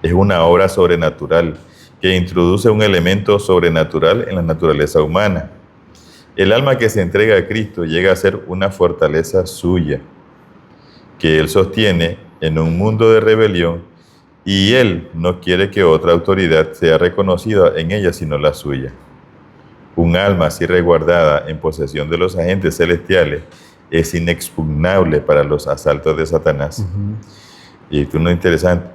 Es una obra sobrenatural que introduce un elemento sobrenatural en la naturaleza humana. El alma que se entrega a Cristo llega a ser una fortaleza suya, que Él sostiene en un mundo de rebelión, y Él no quiere que otra autoridad sea reconocida en ella sino la suya. Un alma así resguardada en posesión de los agentes celestiales es inexpugnable para los asaltos de Satanás. Y esto no es interesante.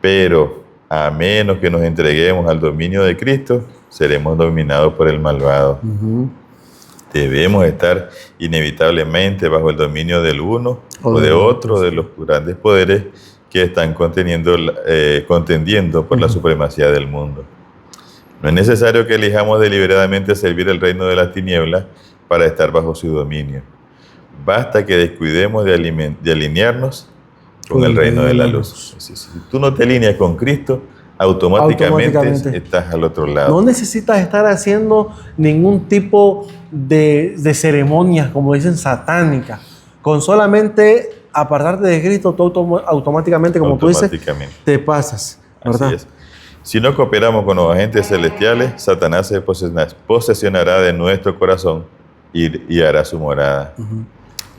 Pero a menos que nos entreguemos al dominio de Cristo, seremos dominados por el malvado. Debemos estar inevitablemente bajo el dominio del uno o de otro de los grandes poderes que están contendiendo por la supremacía del mundo. No es necesario que elijamos deliberadamente servir el reino de las tinieblas para estar bajo su dominio. Basta que descuidemos de alinearnos con el reino de la luz. Si tú no te alineas con Cristo, automáticamente estás al otro lado. No necesitas estar haciendo ningún tipo de ceremonias, como dicen, satánicas. Con solamente apartarte de Cristo, tú automáticamente, como tú dices, te pasas, ¿verdad? Así es. Si no cooperamos con los agentes celestiales, Satanás se posesionará de nuestro corazón y hará su morada.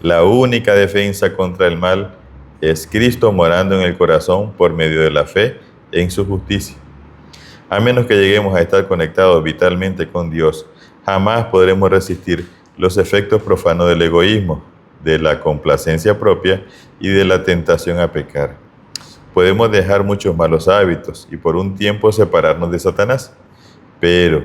La única defensa contra el mal es Cristo morando en el corazón por medio de la fe en su justicia. A menos que lleguemos a estar conectados vitalmente con Dios, jamás podremos resistir los efectos profanos del egoísmo, de la complacencia propia y de la tentación a pecar. Podemos dejar muchos malos hábitos y por un tiempo separarnos de Satanás, pero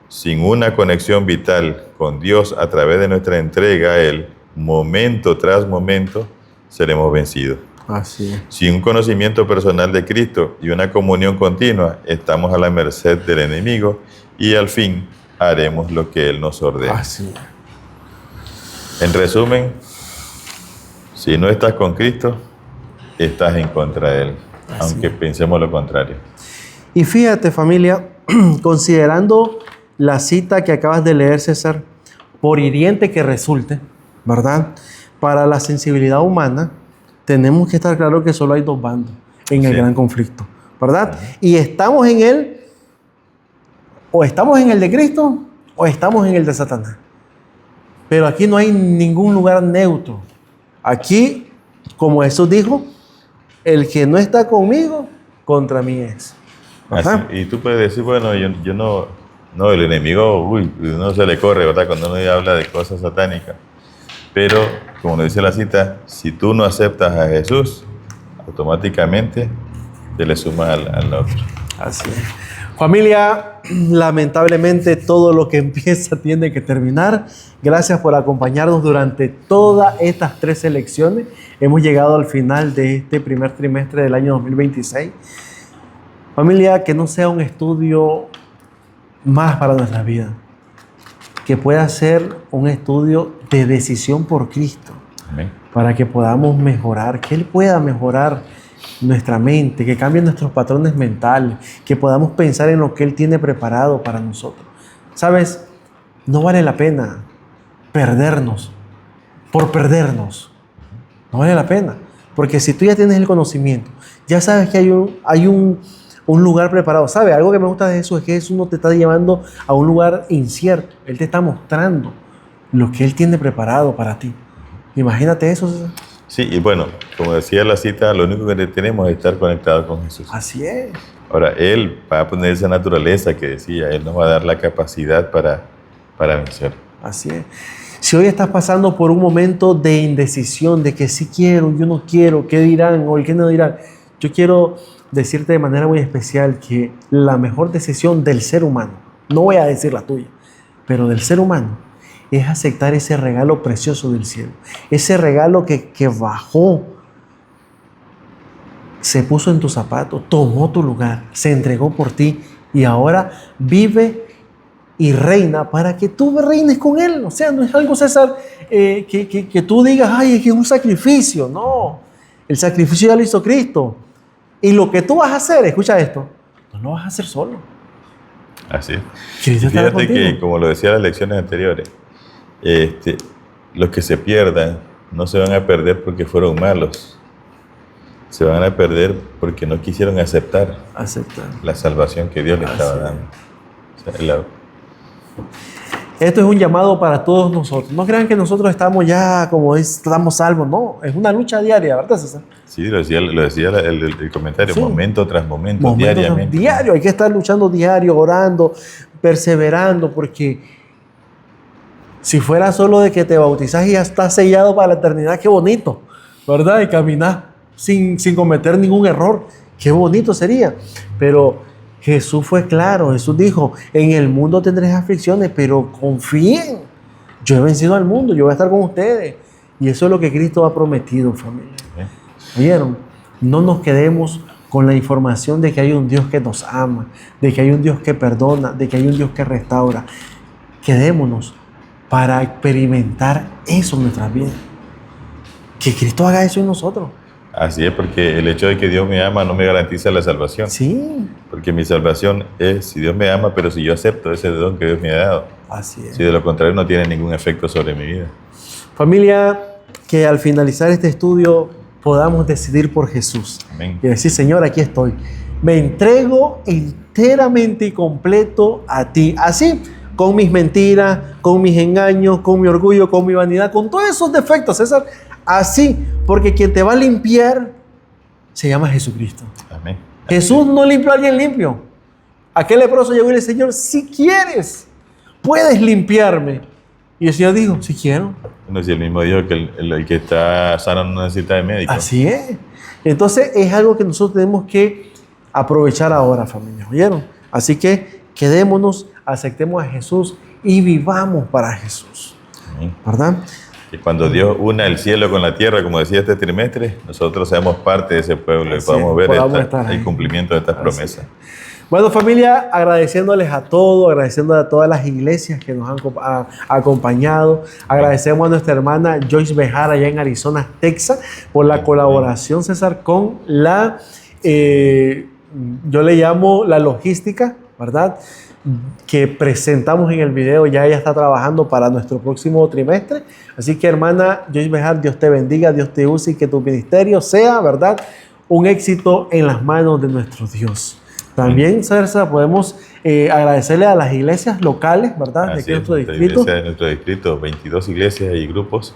sin una conexión vital con Dios a través de nuestra entrega a Él, momento tras momento, seremos vencidos. Así es. Sin un conocimiento personal de Cristo y una comunión continua, estamos a la merced del enemigo y al fin haremos lo que Él nos ordena. Así es. En resumen, si no estás con Cristo, estás en contra de Él, aunque pensemos lo contrario. Y fíjate, familia, considerando la cita que acabas de leer, César, por hiriente que resulte, ¿verdad?, para la sensibilidad humana, tenemos que estar claros que solo hay dos bandos en el gran conflicto, ¿verdad? Y estamos en él, o estamos en el de Cristo, o estamos en el de Satanás. Pero aquí no hay ningún lugar neutro. Aquí, como Jesús dijo, el que no está conmigo, contra mí es. Y tú puedes decir, bueno, yo no, el enemigo, uno se le corre, ¿verdad?, cuando uno habla de cosas satánicas. Pero, como nos dice la cita, si tú no aceptas a Jesús, automáticamente te le sumas al otro. Así es. Familia, lamentablemente todo lo que empieza tiene que terminar. Gracias por acompañarnos durante todas estas 3 lecciones. Hemos llegado al final de este primer trimestre del año 2026. Familia, que no sea un estudio más para nuestra vida. que pueda ser un estudio de decisión por Cristo. Amén. Para que podamos mejorar, que Él pueda mejorar nuestra mente, que cambie nuestros patrones mentales, que podamos pensar en lo que Él tiene preparado para nosotros. ¿Sabes? No vale la pena perdernos por perdernos. No vale la pena. Porque si tú ya tienes el conocimiento, ya sabes que hay un lugar preparado. ¿Sabes? Algo que me gusta de Jesús es que Jesús no te está llevando a un lugar incierto. Él te está mostrando lo que Él tiene preparado para ti. Imagínate eso, César. Sí, y bueno, como decía la cita, lo único que tenemos es estar conectados con Jesús. Así es. Ahora, Él va a poner esa naturaleza que decía, Él nos va a dar la capacidad para vencer. Así es. Si hoy estás pasando por un momento de indecisión, de que sí quiero, yo no quiero, qué dirán o el qué no dirán, yo quiero decirte de manera muy especial que la mejor decisión del ser humano, no voy a decir la tuya, pero del ser humano, es aceptar ese regalo precioso del cielo. Ese regalo que bajó, se puso en tus zapatos, tomó tu lugar, se entregó por ti y ahora vive y reina para que tú reines con Él. O sea, no es algo, César, que tú digas, ay, es que es un sacrificio. No, el sacrificio ya lo hizo Cristo. Y lo que tú vas a hacer, escucha esto, no lo vas a hacer solo. Así es. Cristo estará Fíjate contigo. que, como lo decía en las lecciones anteriores, los que se pierdan no se van a perder porque fueron malos. Se van a perder porque no quisieron aceptar la salvación que Dios les estaba dando. O sea, esto es un llamado para todos nosotros. No crean que nosotros estamos ya, como estamos salvos. No, es una lucha diaria, ¿verdad, César? Sí, lo decía el comentario, Sí. Momento tras momento, diariamente. Diario, hay que estar luchando diario, orando, perseverando, porque si fuera solo de que te bautizas y ya estás sellado para la eternidad, qué bonito, ¿verdad? Y caminar sin cometer ningún error, qué bonito sería. Pero Jesús fue claro, Jesús dijo, en el mundo tendréis aflicciones, pero confíen, yo he vencido al mundo, yo voy a estar con ustedes. Y eso es lo que Cristo ha prometido, familia. ¿Vieron? No nos quedemos con la información de que hay un Dios que nos ama, de que hay un Dios que perdona, de que hay un Dios que restaura. Quedémonos para experimentar eso en nuestras vidas. Que Cristo haga eso en nosotros. Así es, porque el hecho de que Dios me ama no me garantiza la salvación. Sí. Porque mi salvación es si Dios me ama, pero si yo acepto ese don que Dios me ha dado. Así es. Si de lo contrario no tiene ningún efecto sobre mi vida. Familia, que al finalizar este estudio podamos decidir por Jesús. Amén. Y decir, Señor, aquí estoy. Me entrego enteramente y completo a ti. Así, con mis mentiras, con mis engaños, con mi orgullo, con mi vanidad, con todos esos defectos, César. Así, porque quien te va a limpiar se llama Jesucristo. Amén. Jesús no limpió a alguien limpio. Aquel leproso llegó y le dijo, Señor, si quieres, puedes limpiarme. Y el Señor dijo, si quiero. Bueno, si el mismo dijo que el que está sano no necesita de médico. Así es. Entonces es algo que nosotros tenemos que aprovechar ahora, familia. ¿Oyeron? Así que quedémonos, aceptemos a Jesús y vivamos para Jesús. Amén. ¿Verdad? Y cuando Dios una el cielo con la tierra, como decía este trimestre, nosotros seamos parte de ese pueblo y Así podamos es, ver podamos estar ahí. el cumplimiento de estas Así promesas. Bueno, familia, agradeciéndoles a todos, agradeciendo a todas las iglesias que nos han acompañado. Agradecemos a nuestra hermana Joyce Bejar allá en Arizona, Texas, por la colaboración, César, con la, yo le llamo la logística, ¿verdad? Que presentamos en el video. Ya ella está trabajando para nuestro próximo trimestre. Así que, hermana Joyce Bejar, Dios te bendiga, Dios te use y que tu ministerio sea, ¿verdad?, un éxito en las manos de nuestro Dios. También, César, podemos agradecerle a las iglesias locales, ¿verdad?, de aquí nuestro distrito. De nuestro distrito, 22 iglesias y grupos.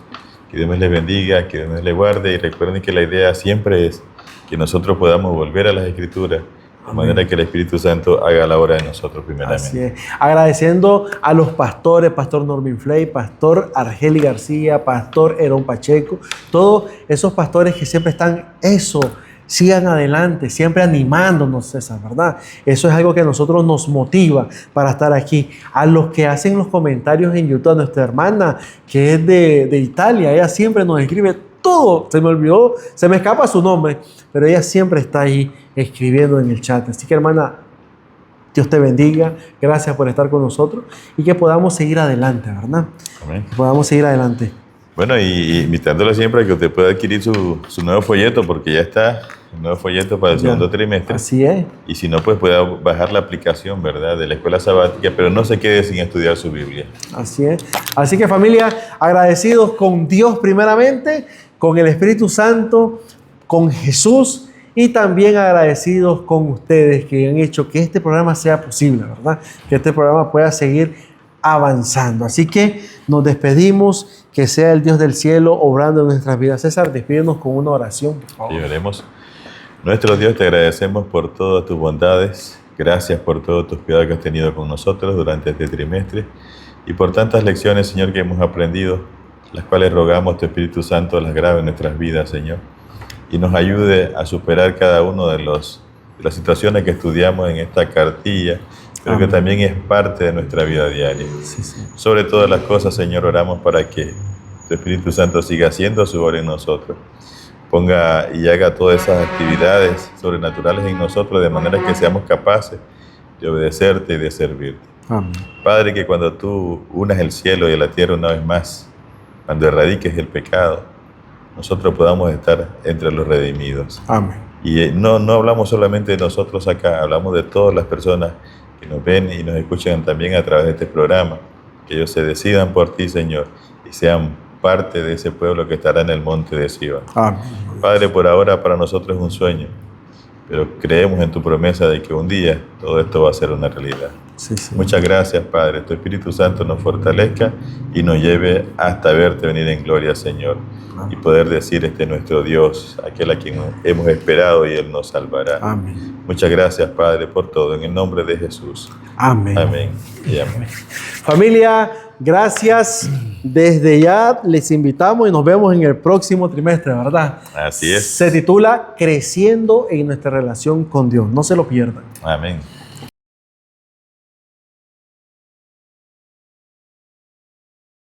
Que Dios les bendiga, que Dios les guarde. Y recuerden que la idea siempre es que nosotros podamos volver a las Escrituras, de manera que el Espíritu Santo haga la obra de nosotros primeramente. Así es. Agradeciendo a los pastores, Pastor Norman Flay, Pastor Argeli García, Pastor Herón Pacheco, todos esos pastores que siempre están, sigan adelante, siempre animándonos, César, ¿verdad? Eso es algo que a nosotros nos motiva para estar aquí. A los que hacen los comentarios en YouTube, a nuestra hermana que es de Italia, ella siempre nos escribe todo. Se me olvidó, se me escapa su nombre, pero ella siempre está ahí escribiendo en el chat. Así que, hermana, Dios te bendiga. Gracias por estar con nosotros y que podamos seguir adelante, ¿verdad? Amén. Que podamos seguir adelante. Bueno, y invitándolo siempre a que usted pueda adquirir su nuevo folleto, porque ya está el nuevo folleto para el segundo trimestre. Así es. Y si no, pues pueda bajar la aplicación, ¿verdad?, de la escuela sabática, pero no se quede sin estudiar su Biblia. Así es. Así que, familia, agradecidos con Dios primeramente, con el Espíritu Santo, con Jesús, y también agradecidos con ustedes que han hecho que este programa sea posible, ¿verdad? Que este programa pueda seguir avanzando. Así que nos despedimos. Que sea el Dios del cielo obrando en nuestras vidas. César, despídenos con una oración, por favor. Y oremos. Nuestro Dios, te agradecemos por todas tus bondades. Gracias por todos tus cuidados que has tenido con nosotros durante este trimestre y por tantas lecciones, Señor, que hemos aprendido, las cuales rogamos tu Espíritu Santo las grabe en nuestras vidas, Señor, y nos ayude a superar cada uno de las situaciones que estudiamos en esta cartilla, pero que también es parte de nuestra vida diaria. Sí, sí. Sobre todas las cosas, Señor, oramos para que tu Espíritu Santo siga haciendo su obra en nosotros. Ponga y haga todas esas actividades sobrenaturales en nosotros de manera que seamos capaces de obedecerte y de servirte. Amén. Padre, que cuando tú unas el cielo y la tierra una vez más, cuando erradiques el pecado, nosotros podamos estar entre los redimidos. Amén. Y no hablamos solamente de nosotros acá, hablamos de todas las personas que nos ven y nos escuchan también a través de este programa, que ellos se decidan por ti, Señor, y sean parte de ese pueblo que estará en el monte de Sión. Amén. Padre, por ahora para nosotros es un sueño, pero creemos en tu promesa de que un día todo esto va a ser una realidad. Sí, sí. Muchas gracias, Padre. Tu Espíritu Santo nos fortalezca y nos lleve hasta verte venir en gloria, Señor, y poder decir, este es nuestro Dios, aquel a quien hemos esperado y Él nos salvará. Amén. Muchas gracias, Padre, por todo. En el nombre de Jesús. Amén. Amén y amén. Familia, gracias. Desde ya les invitamos y nos vemos en el próximo trimestre, ¿verdad? Así es. Se titula Creciendo en nuestra relación con Dios. No se lo pierdan. Amén.